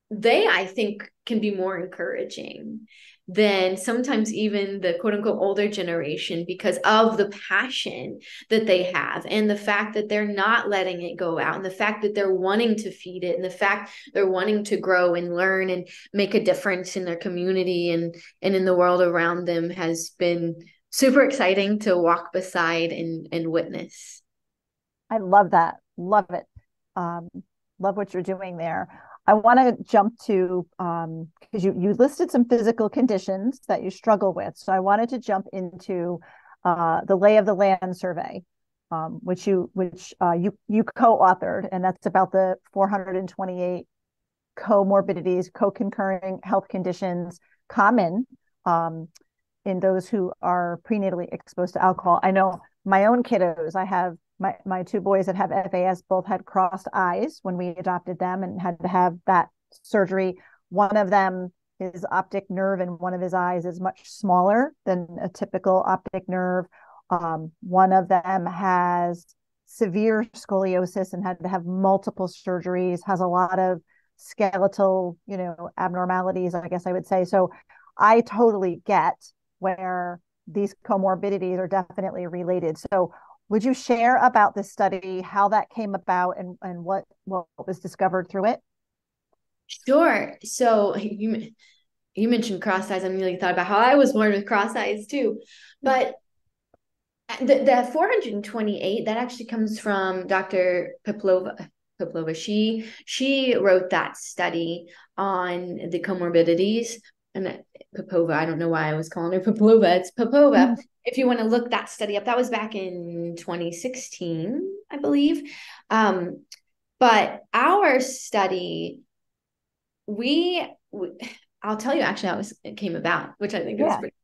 they, I think, can be more encouraging than sometimes even the quote unquote older generation, because of the passion that they have and the fact that they're not letting it go out, and the fact that they're wanting to feed it, and the fact they're wanting to grow and learn and make a difference in their community and in the world around them, has been super exciting to walk beside and witness. I love that. Love it. Love what you're doing there. I want to jump to, because you listed some physical conditions that you struggle with. So I wanted to jump into the Lay of the Land survey, which you co-authored, and that's about the 428 comorbidities, co-concurring health conditions common in those who are prenatally exposed to alcohol. I know my own kiddos, I have my two boys that have FAS both had crossed eyes when we adopted them and had to have that surgery. One of them, his optic nerve in one of his eyes is much smaller than a typical optic nerve. One of them has severe scoliosis and had to have multiple surgeries, has a lot of skeletal, abnormalities, I guess I would say. So I totally get where these comorbidities are definitely related. So would you share about this study, how that came about, and what was discovered through it? Sure. So you mentioned cross eyes. I immediately thought about how I was born with cross eyes too. But the 428, that actually comes from Dr. Peplova. She wrote that study on the comorbidities. And Popova, I don't know why I was calling her Peplova. It's Popova. If you want to look that study up, that was back in 2016, I believe. But our study, I'll tell you actually how it came about, which I think is pretty.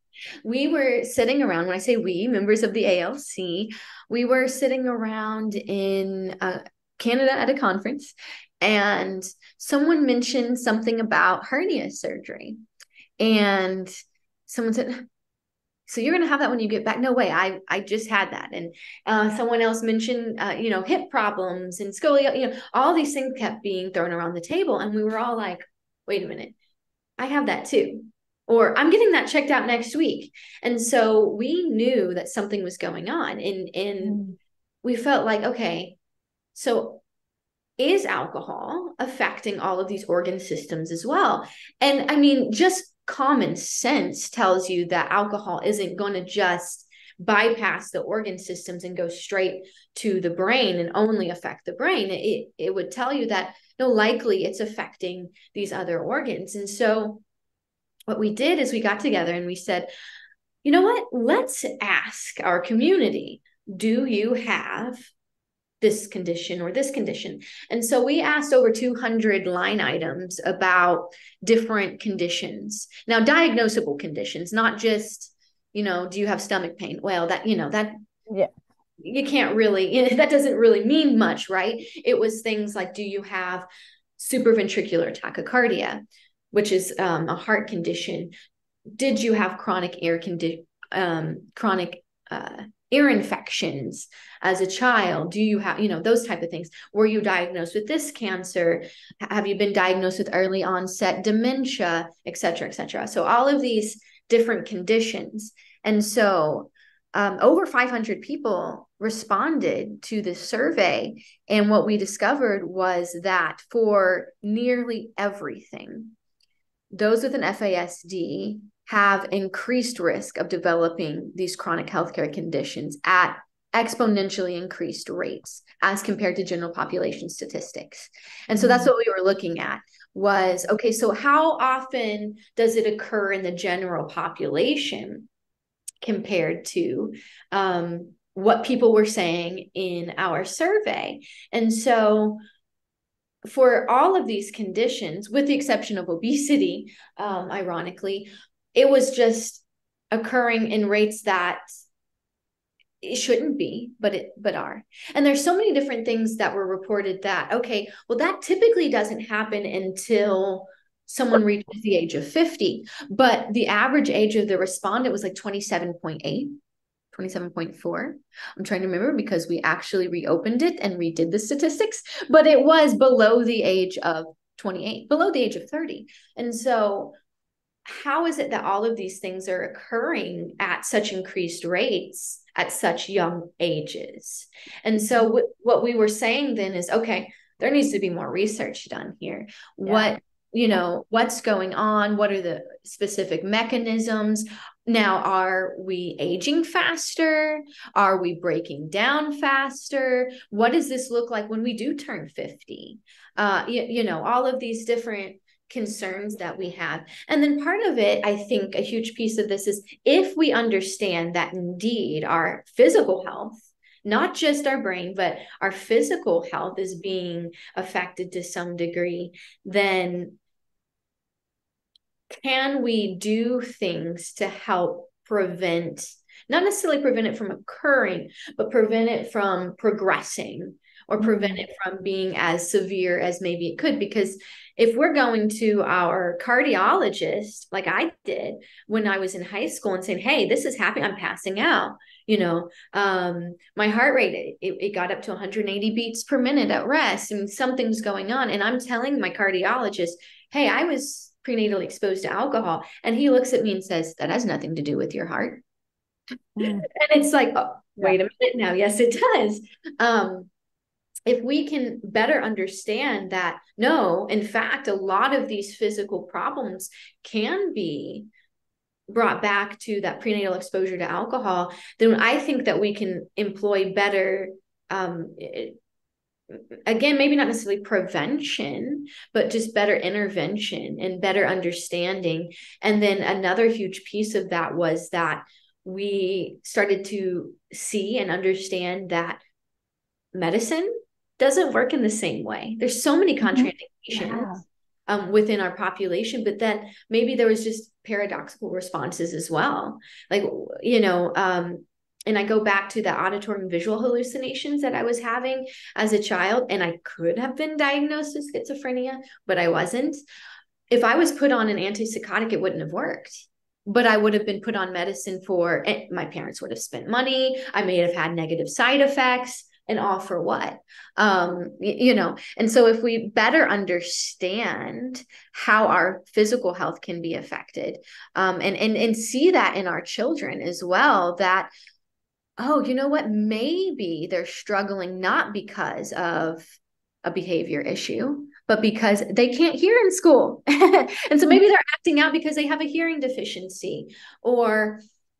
We were sitting around, when I say we, members of the ALC, we were sitting around in Canada at a conference, and someone mentioned something about hernia surgery. And someone said, so you're going to have that when you get back? No way. I just had that. And someone else mentioned, hip problems and scoliosis, all these things kept being thrown around the table. And we were all like, wait a minute, I have that too. Or I'm getting that checked out next week. And so we knew that something was going on. And we felt like, okay, so is alcohol affecting all of these organ systems as well? And I mean, just common sense tells you that alcohol isn't going to just bypass the organ systems and go straight to the brain and only affect the brain. It would tell you that, likely it's affecting these other organs. And so what we did is we got together and we said, you know what, let's ask our community, do you have this condition or this condition? And so we asked over 200 line items about different conditions. Now, diagnosable conditions, not just, do you have stomach pain? Well, that you can't really, that doesn't really mean much, right? It was things like, do you have supraventricular tachycardia, which is a heart condition? Did you have chronic ear infections as a child? Do you have, those type of things? Were you diagnosed with this cancer? Have you been diagnosed with early onset dementia, et cetera, et cetera? So all of these different conditions. And so over 500 people responded to this survey. And what we discovered was that for nearly everything, those with an FASD have increased risk of developing these chronic healthcare conditions at exponentially increased rates as compared to general population statistics. And so that's what we were looking at was, okay, so how often does it occur in the general population compared to what people were saying in our survey? And so for all of these conditions, with the exception of obesity, ironically, it was just occurring in rates that it shouldn't be, but are. And there's so many different things that were reported that, okay, well, that typically doesn't happen until someone reaches the age of 50, but the average age of the respondent was like 27.8. 27.4. I'm trying to remember because we actually reopened it and redid the statistics, but it was below the age of 28, below the age of 30. And so how is it that all of these things are occurring at such increased rates at such young ages? And so what we were saying then is, okay, there needs to be more research done here. What, what's going on? What are the specific mechanisms? Now, are we aging faster? Are we breaking down faster? What does this look like when we do turn 50? All of these different concerns that we have. And then part of it, I think a huge piece of this is if we understand that indeed our physical health, not just our brain, but our physical health is being affected to some degree, then can we do things to help prevent, not necessarily prevent it from occurring, but prevent it from progressing or prevent it from being as severe as maybe it could? Because if we're going to our cardiologist, like I did when I was in high school, and saying, hey, this is happening, I'm passing out, my heart rate, it got up to 180 beats per minute at rest, and something's going on. And I'm telling my cardiologist, hey, I was prenatally exposed to alcohol. And he looks at me and says, that has nothing to do with your heart. And it's like, oh, wait a minute now. Yes, it does. If we can better understand that, no, in fact, a lot of these physical problems can be brought back to that prenatal exposure to alcohol, then I think that we can employ better, again, maybe not necessarily prevention, but just better intervention and better understanding. And then another huge piece of that was that we started to see and understand that medicine doesn't work in the same way. There's so many contraindications within our population, but then maybe there was just paradoxical responses as well. Like, and I go back to the auditory and visual hallucinations that I was having as a child, and I could have been diagnosed with schizophrenia, but I wasn't. If I was put on an antipsychotic, it wouldn't have worked. But I would have been put on medicine my parents would have spent money. I may have had negative side effects, and all for what? And so if we better understand how our physical health can be affected, and see that in our children as well, that, oh, you know what? Maybe they're struggling not because of a behavior issue, but because they can't hear in school. And so maybe they're acting out because they have a hearing deficiency, or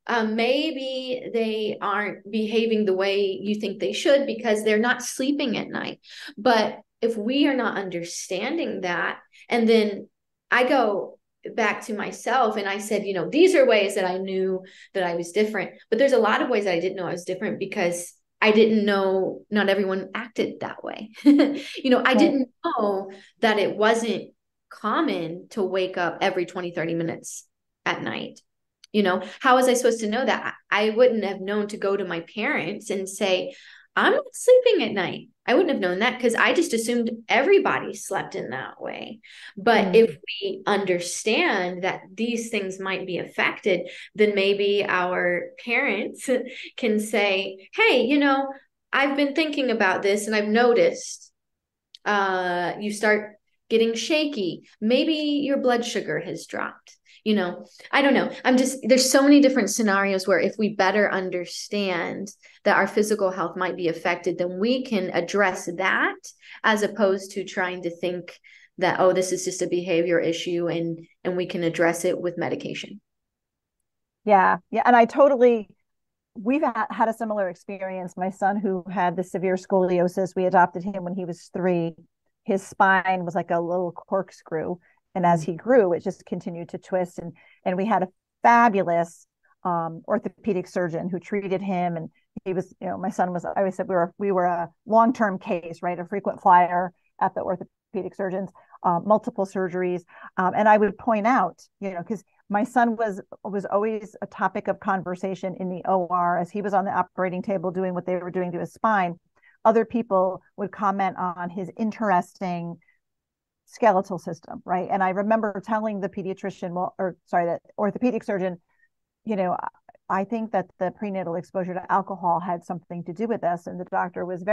maybe they aren't behaving the way you think they should because they're not sleeping at night. But if we are not understanding that, and then I go back to myself and I said, these are ways that I knew that I was different, but there's a lot of ways that I didn't know I was different because I didn't know not everyone acted that way. I didn't know that it wasn't common to wake up every 20, 30 minutes at night. How was I supposed to know that? I wouldn't have known to go to my parents and say, I'm not sleeping at night. I wouldn't have known that because I just assumed everybody slept in that way. But if we understand that these things might be affected, then maybe our parents can say, hey, I've been thinking about this and I've noticed you start getting shaky. Maybe your blood sugar has dropped. I don't know. There's so many different scenarios where if we better understand that our physical health might be affected, then we can address that as opposed to trying to think that, oh, this is just a behavior issue and we can address it with medication. Yeah. And we've had a similar experience. My son, who had the severe scoliosis, we adopted him when he was 3. His spine was like a little corkscrew. And as he grew, it just continued to twist. And we had a fabulous orthopedic surgeon who treated him. And he was, my son was, I always said we were a long-term case, right? A frequent flyer at the orthopedic surgeons, multiple surgeries. And I would point out, because my son was always a topic of conversation in the OR as he was on the operating table doing what they were doing to his spine. Other people would comment on his interesting skeletal system, right? And I remember telling the pediatrician, the orthopedic surgeon, I think that the prenatal exposure to alcohol had something to do with this. And the doctor was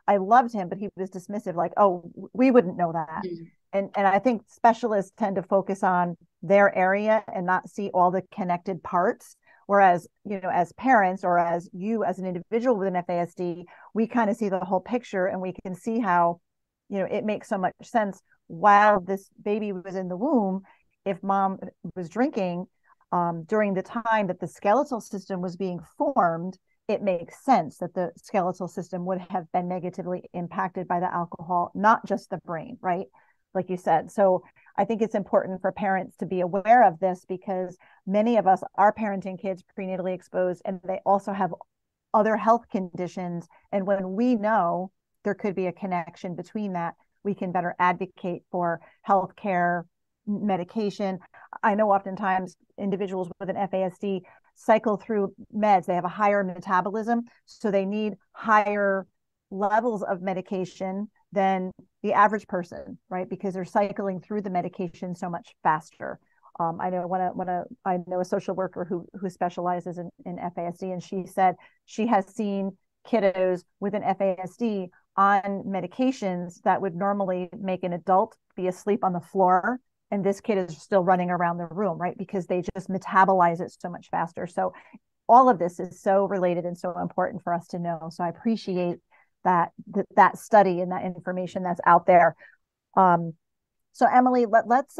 I loved him, but he was dismissive, like, oh, we wouldn't know that. And I think specialists tend to focus on their area and not see all the connected parts. Whereas, as parents, or as you as an individual with an FASD, we kind of see the whole picture, and we can see how, it makes so much sense. While this baby was in the womb, if mom was drinking during the time that the skeletal system was being formed, it makes sense that the skeletal system would have been negatively impacted by the alcohol, not just the brain, right? Like you said. So I think it's important for parents to be aware of this, because many of us are parenting kids prenatally exposed, and they also have other health conditions. And when we know there could be a connection between that, we can better advocate for healthcare, medication. I know oftentimes individuals with an FASD cycle through meds. They have a higher metabolism, so they need higher levels of medication than the average person, right? Because they're cycling through the medication so much faster. I know a social worker who specializes in FASD, and she said she has seen kiddos with an FASD on medications that would normally make an adult be asleep on the floor, and this kid is still running around the room, right? Because they just metabolize it so much faster. So all of this is so related and so important for us to know. So I appreciate that study and that information that's out there. So Emily, let's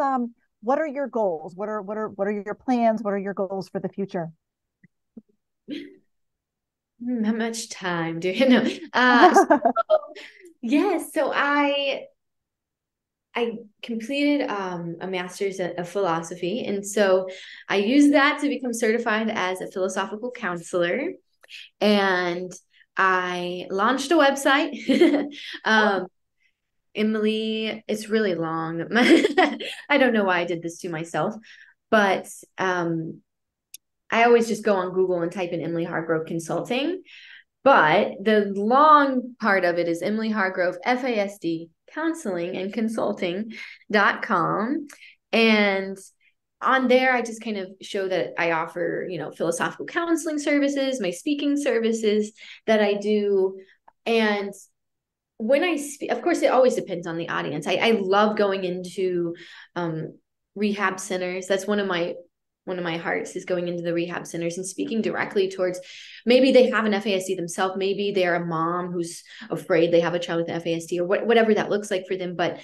what are your goals? What are your plans? What are your goals for the future? How much time do you know? So I completed a master's of philosophy, and so I used that to become certified as a philosophical counselor, and I launched a website. Emily, it's really long. I don't know why I did this to myself, but I always just go on Google and type in Emily Hargrove Consulting. But the long part of it is Emily Hargrove, FASD Counseling and Consulting.com. And on there, I just kind of show that I offer, philosophical counseling services, my speaking services that I do. And when I speak, of course, it always depends on the audience. I love going into rehab centers. That's one of my hearts, is going into the rehab centers and speaking directly towards, maybe they have an FASD themselves. Maybe they're a mom who's afraid they have a child with FASD, or whatever that looks like for them. But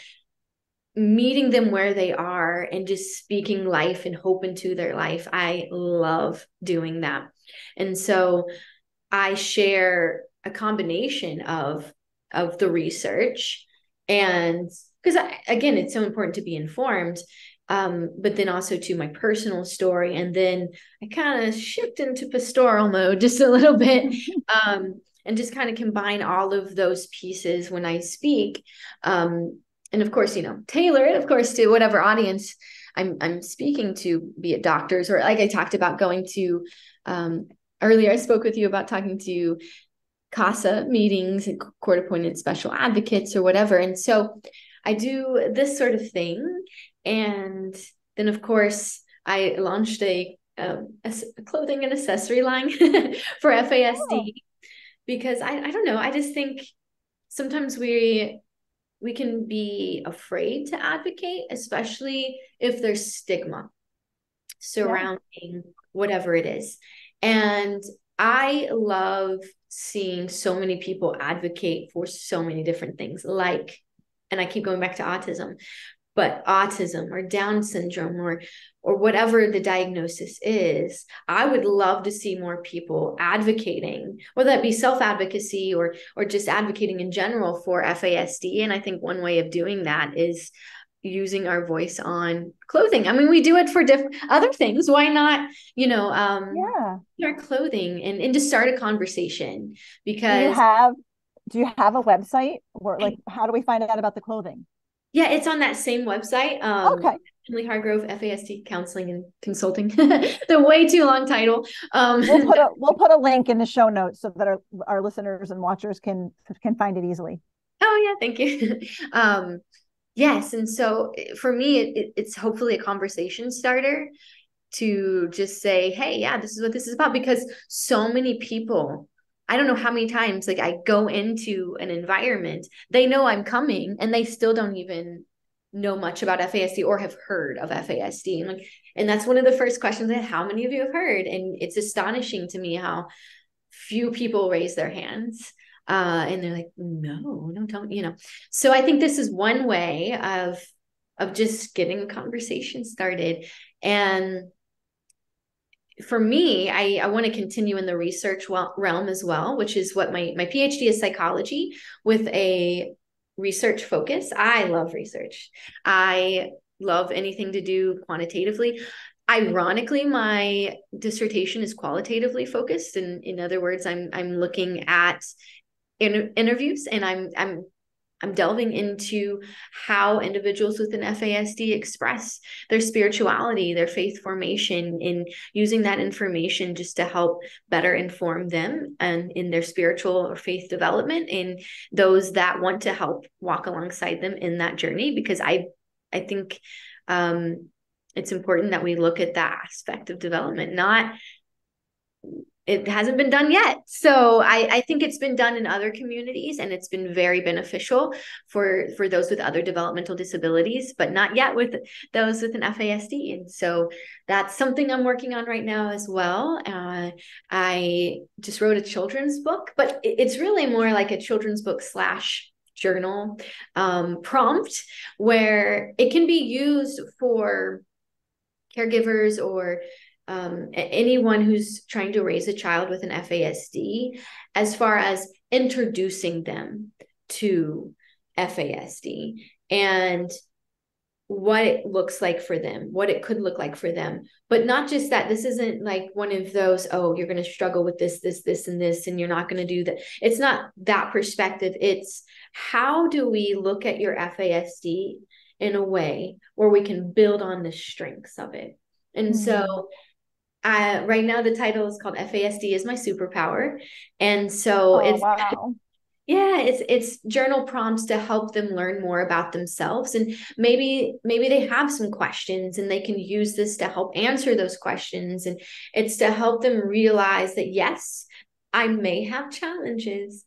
meeting them where they are and just speaking life and hope into their life. I love doing that. And so I share a combination of the research, and because again, it's so important to be informed, but then also to my personal story. And then I kind of shift into pastoral mode just a little bit, and just kind of combine all of those pieces when I speak. And of course, tailor it, of course, to whatever audience I'm speaking to, be it doctors, or like I talked about going to, earlier, I spoke with you about talking to CASA meetings and court-appointed special advocates or whatever. And so I do this sort of thing. And then, of course, I launched a clothing and accessory line for FASD, because I don't know. I just think sometimes we can be afraid to advocate, especially if there's stigma surrounding whatever it is. And I love seeing so many people advocate for so many different things, and I keep going back to autism, but autism or Down syndrome or whatever the diagnosis is. I would love to see more people advocating, whether that be self-advocacy or just advocating in general for FASD. And I think one way of doing that is using our voice on clothing. I mean, we do it for different other things. Why not, our clothing and just start a conversation? Because do you have a website, or how do we find out about the clothing? Yeah, it's on that same website. Okay. Emily Hargrove, FASD Counseling and Consulting. The way too long title. We'll put a link in the show notes so that our listeners and watchers can find it easily. Oh yeah, thank you. Yes. And so for me, it's hopefully a conversation starter to just say, hey, yeah, this is what this is about. Because so many people, I don't know how many times, like, I go into an environment, they know I'm coming and they still don't even know much about FASD or have heard of FASD. And that's one of the first questions, that how many of you have heard? And it's astonishing to me how few people raise their hands. And they're like, no, don't, So I think this is one way of just getting a conversation started. And for me, I want to continue in the research realm as well, which is what my Ph.D. is psychology with a research focus. I love research. I love anything to do quantitatively. Ironically, my dissertation is qualitatively focused. And in other words, I'm looking at interviews, and I'm delving into how individuals with an FASD express their spirituality, their faith formation, in using that information just to help better inform them and in their spiritual or faith development, and those that want to help walk alongside them in that journey. Because I think it's important that we look at that aspect of development. It hasn't been done yet. So I think it's been done in other communities, and it's been very beneficial for those with other developmental disabilities, but not yet with those with an FASD. And so that's something I'm working on right now as well. I just wrote a children's book, but it's really more like a children's book / journal prompt, where it can be used for caregivers or anyone who's trying to raise a child with an FASD, as far as introducing them to FASD and what it looks like for them, what it could look like for them. But not just that. This isn't like one of those, oh, you're going to struggle with this, and this, and you're not going to do that. It's not that perspective. It's how do we look at your FASD in a way where we can build on the strengths of it. And so right now the title is called FASD is My Superpower. And so Wow. it's journal prompts to help them learn more about themselves. And maybe they have some questions, and they can use this to help answer those questions. And it's to help them realize that, yes, I may have challenges,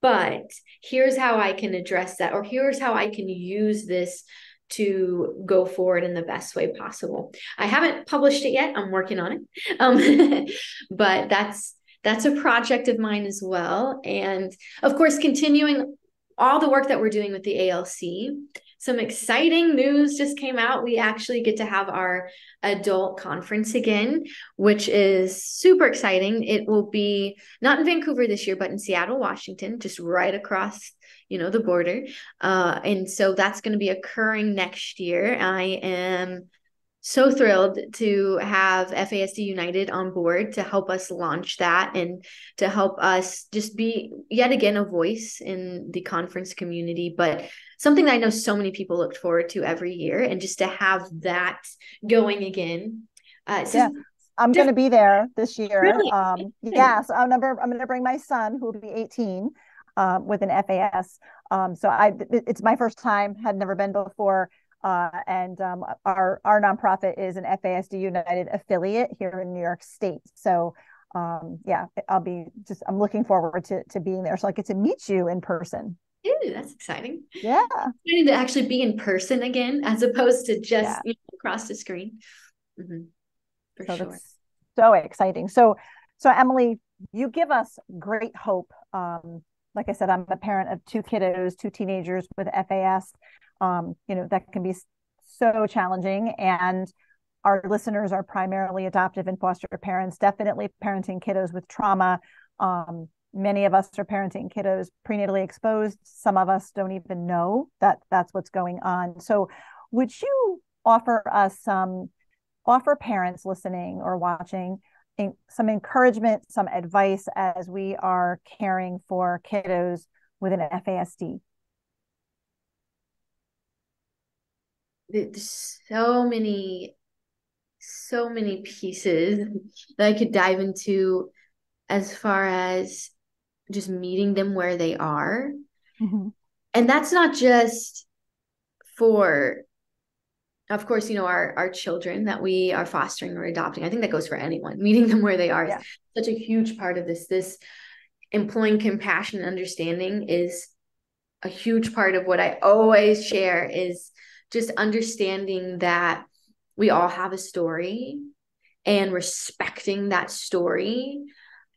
but here's how I can address that, or here's how I can use this to go forward in the best way possible. I haven't published it yet. I'm working on it. But that's a project of mine as well. And of course, continuing all the work that we're doing with the ALC. Some exciting news just came out. We actually get to have our adult conference again, which is super exciting. It will be not in Vancouver this year, but in Seattle, Washington, just right across the border. And so that's going to be occurring next year. I am so thrilled to have FASD United on board to help us launch that, and to help us just be yet again a voice in the conference community, but something that I know so many people look forward to every year, and just to have that going again. I'm going to be there this year. Really? Yes, I'm going to bring my son, who will be 18, with an FAS. So it's my first time, had never been before. And our nonprofit is an FASD United affiliate here in New York State. So I'm looking forward to being there. So I get to meet you in person. Ooh, that's exciting. Yeah. Exciting to actually be in person again, as opposed to just across the screen. Mm-hmm. For sure. That's so exciting. So Emily, you give us great hope. Like I said, I'm a parent of 2 kiddos, 2 teenagers with FAS. That can be so challenging. And our listeners are primarily adoptive and foster parents, definitely parenting kiddos with trauma. Many of us are parenting kiddos prenatally exposed. Some of us don't even know that that's what's going on. So would you offer parents listening or watching some encouragement, some advice as we are caring for kiddos with an FASD? There's so many pieces that I could dive into, as far as just meeting them where they are. Mm-hmm. And that's not just for, of course, our children that we are fostering or adopting. I think that goes for anyone. Meeting them where they are is such a huge part of this employing compassion and understanding is a huge part of what I always share, is just understanding that we all have a story and respecting that story.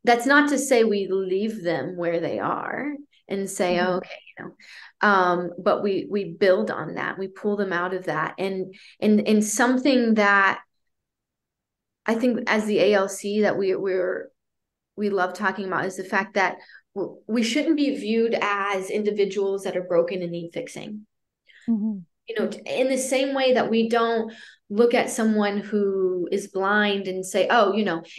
That's not to say we leave them where they are and say, okay, but we build on that. We pull them out of that. And something that I think as the ALC that we love talking about is the fact that we shouldn't be viewed as individuals that are broken and need fixing. In the same way that we don't look at someone who is blind and say, oh,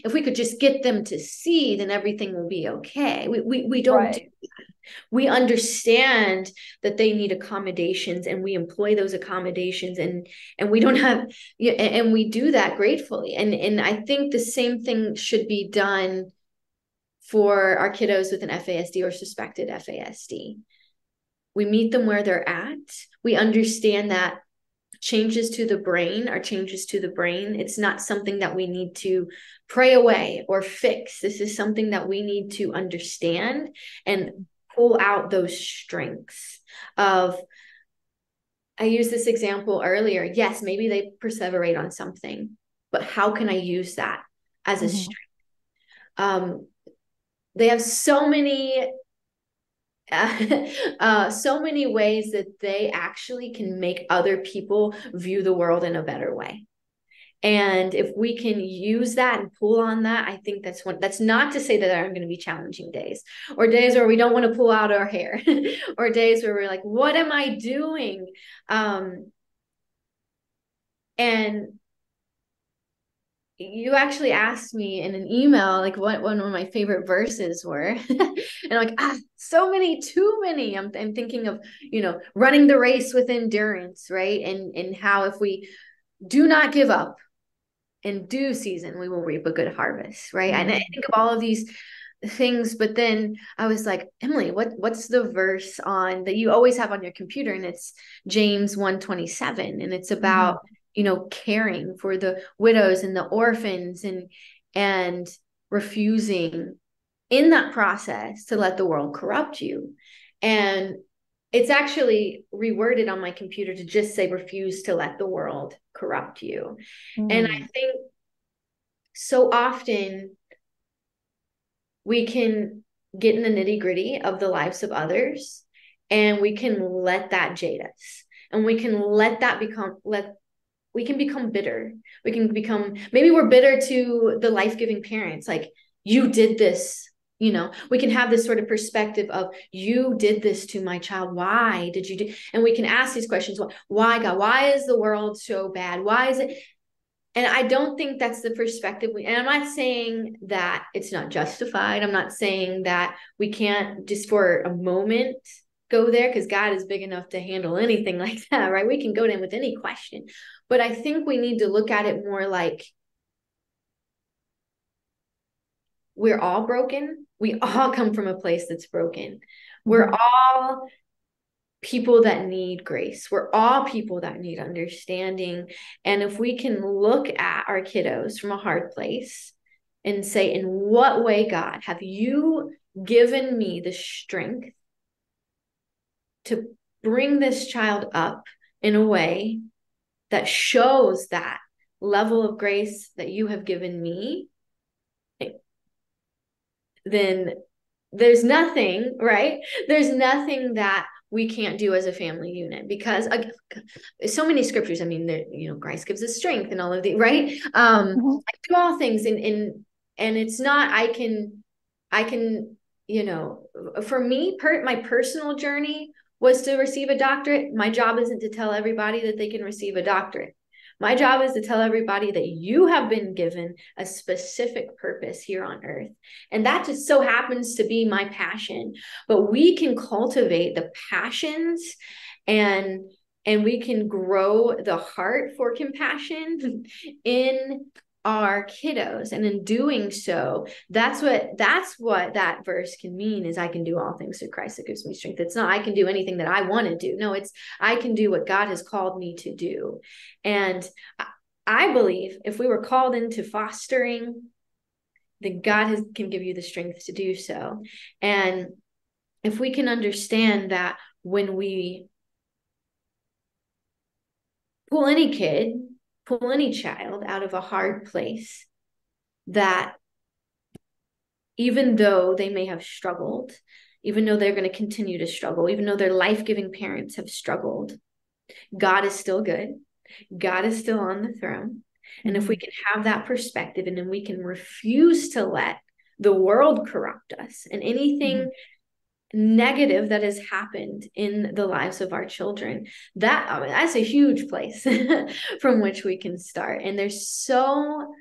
if we could just get them to see, then everything will be okay. We don't do that. We understand that they need accommodations, and we employ those accommodations, and we don't have, and we do that gratefully. And I think the same thing should be done for our kiddos with an FASD or suspected FASD. We meet them where they're at. We understand that changes to the brain are changes to the brain. It's not something that we need to pray away or fix. This is something that we need to understand and pull out those strengths of, I used this example earlier. Yes, maybe they perseverate on something, but how can I use that as a strength? They have so many ways that they actually can make other people view the world in a better way. And if we can use that and pull on that, I think that's not to say that there aren't going to be challenging days, or days where we don't want to pull out our hair, or days where we're like, what am I doing? And you actually asked me in an email, like what one of my favorite verses were. And I'm like, so many, too many. I'm thinking of, running the race with endurance, right? And how if we do not give up in due season, we will reap a good harvest, right? And I think of all of these things, but then I was like, Emily, what's the verse on that you always have on your computer? And it's James 1:27, and it's about caring for the widows and the orphans, and refusing in that process to let the world corrupt you. And it's actually reworded on my computer to just say, refuse to let the world corrupt you. And I think so often we can get in the nitty-gritty of the lives of others, and we can let that jade us, and we can let that we can become bitter. We can become, maybe we're bitter to the life-giving parents. Like, you did this, we can have this sort of perspective of, you did this to my child. Why did you do? And we can ask these questions. Why, God? Why is the world so bad? Why is it? And I don't think that's the perspective. And I'm not saying that it's not justified. I'm not saying that we can't just for a moment go there, because God is big enough to handle anything like that, right? We can go to him with any question. But I think we need to look at it more like, we're all broken. We all come from a place that's broken. We're all people that need grace. We're all people that need understanding. And if we can look at our kiddos from a hard place and say, in what way, God, have you given me the strength to bring this child up in a way that shows that level of grace that you have given me, then there's nothing, right? There's nothing that we can't do as a family unit, because so many scriptures, I mean, Christ gives us strength and all of the, right? I do all things and it's not, I can, for me, my personal journey was to receive a doctorate. My job isn't to tell everybody that they can receive a doctorate. My job is to tell everybody that you have been given a specific purpose here on earth. And that just so happens to be my passion. But we can cultivate the passions and we can grow the heart for compassion in our kiddos. And in doing so, that's what that verse can mean, is I can do all things through Christ that gives me strength. It's not I can do anything that I want to do. No, it's I can do what God has called me to do. And I believe if we were called into fostering, then God can give you the strength to do so. And if we can understand that when we pull any child out of a hard place, that even though they may have struggled, even though they're going to continue to struggle, even though their life-giving parents have struggled, God is still good. God is still on the throne. And if we can have that perspective, and then we can refuse to let the world corrupt us and anything negative that has happened in the lives of our children, that's a huge place from which we can start. And there's so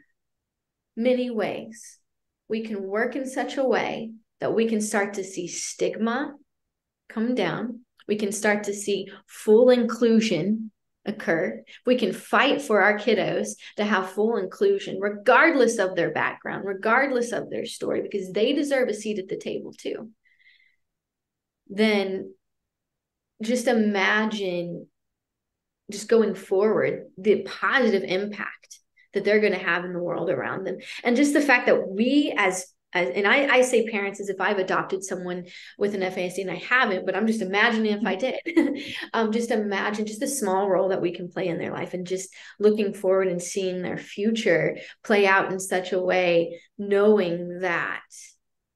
many ways we can work in such a way that we can start to see stigma come down. We can start to see full inclusion occur. We can fight for our kiddos to have full inclusion, regardless of their background, regardless of their story, because they deserve a seat at the table too. Then just imagine, just going forward, the positive impact that they're going to have in the world around them. And just the fact that we and I say parents as if I've adopted someone with an FASD, and I haven't, but I'm just imagining if I did. Just imagine just the small role that we can play in their life, and just looking forward and seeing their future play out in such a way, knowing that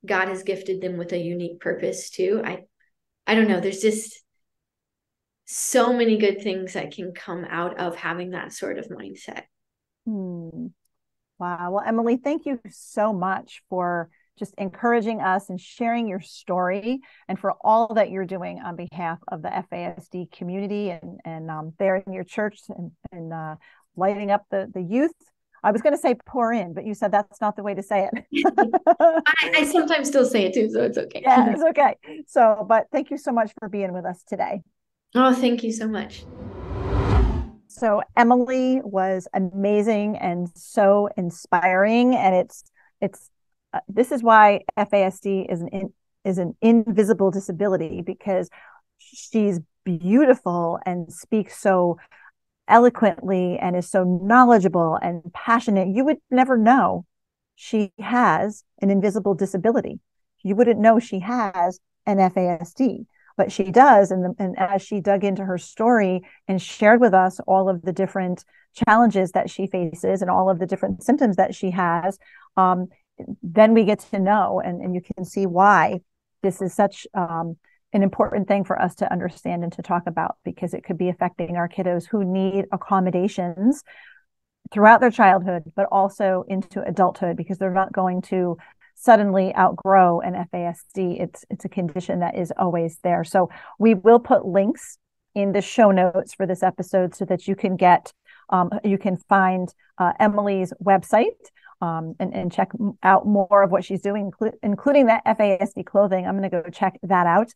God has gifted them with a unique purpose too. I don't know. There's just so many good things that can come out of having that sort of mindset. Wow. Well, Emily, thank you so much for just encouraging us and sharing your story, and for all that you're doing on behalf of the FASD community and there in your church, and lighting up the youth. I was going to say pour in, but you said that's not the way to say it. I sometimes still say it too, so it's okay. Yeah, it's okay. So, but thank you so much for being with us today. Oh, thank you so much. So Emily was amazing and so inspiring, and this is why FASD is an invisible disability, because she's beautiful and speaks so eloquently and is so knowledgeable and passionate. You would never know she has an invisible disability. You wouldn't know she has an FASD. But she does, and as she dug into her story and shared with us all of the different challenges that she faces and all of the different symptoms that she has, then we get to know, and you can see why this is such an important thing for us to understand and to talk about, because it could be affecting our kiddos who need accommodations throughout their childhood, but also into adulthood, because they're not going to suddenly outgrow an FASD. It's a condition that is always there. So we will put links in the show notes for this episode so that you can find Emily's website and check out more of what she's doing, including that FASD clothing. I'm going to go check that out.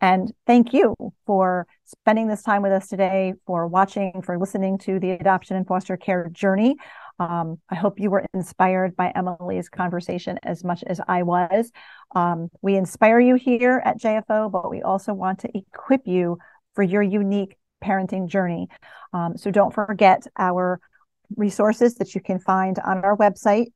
And thank you for spending this time with us today, for watching, for listening to the adoption and foster care journey. I hope you were inspired by Emily's conversation as much as I was. We inspire you here at JFO, but we also want to equip you for your unique parenting journey. So don't forget our resources that you can find on our website,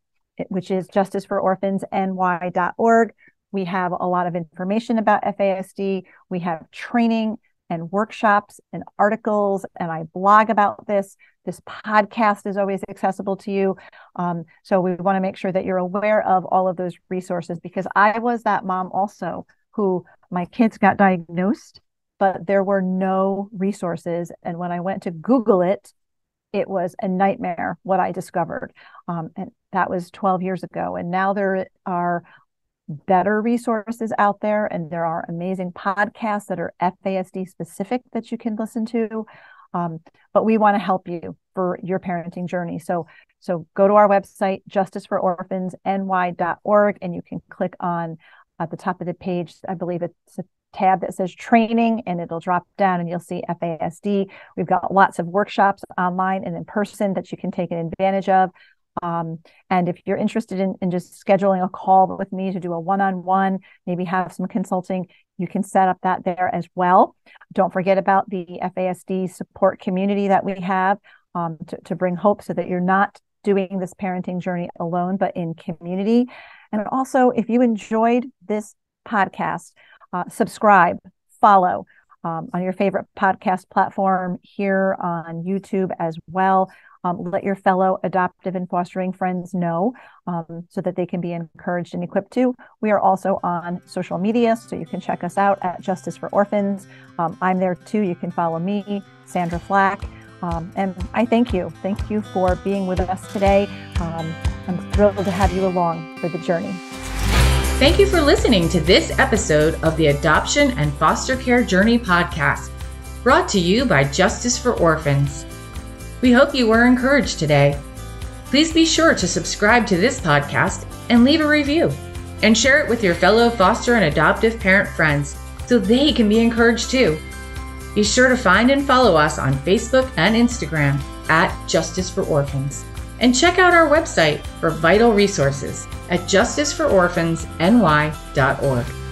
which is justicefororphansny.org. We have a lot of information about FASD. We have training and workshops and articles, and I blog about this. This podcast is always accessible to you. So we want to make sure that you're aware of all of those resources, because I was that mom also who my kids got diagnosed, but there were no resources. And when I went to Google it, it was a nightmare what I discovered. And that was 12 years ago. And now there are better resources out there, and there are amazing podcasts that are FASD specific that you can listen to. But we want to help you for your parenting journey. So go to our website, justicefororphansny.org, and you can click on at the top of the page, I believe it's tab that says training, and it'll drop down and you'll see FASD. We've got lots of workshops online and in person that you can take advantage of. And if you're interested in just scheduling a call with me to do a one-on-one, maybe have some consulting, you can set up that there as well. Don't forget about the FASD support community that we have to bring hope, so that you're not doing this parenting journey alone, but in community. And also, if you enjoyed this podcast, subscribe, follow on your favorite podcast platform, here on YouTube as well. Let your fellow adoptive and fostering friends know, so that they can be encouraged and equipped too. We are also on social media, so you can check us out at Justice for Orphans. I'm there too. You can follow me, Sandra Flach. And I thank you. Thank you for being with us today. I'm thrilled to have you along for the journey. Thank you for listening to this episode of the Adoption and Foster Care Journey podcast, brought to you by Justice for Orphans. We hope you were encouraged today. Please be sure to subscribe to this podcast and leave a review, and share it with your fellow foster and adoptive parent friends so they can be encouraged too. Be sure to find and follow us on Facebook and Instagram at Justice for Orphans, and check out our website for vital resources at justicefororphansny.org.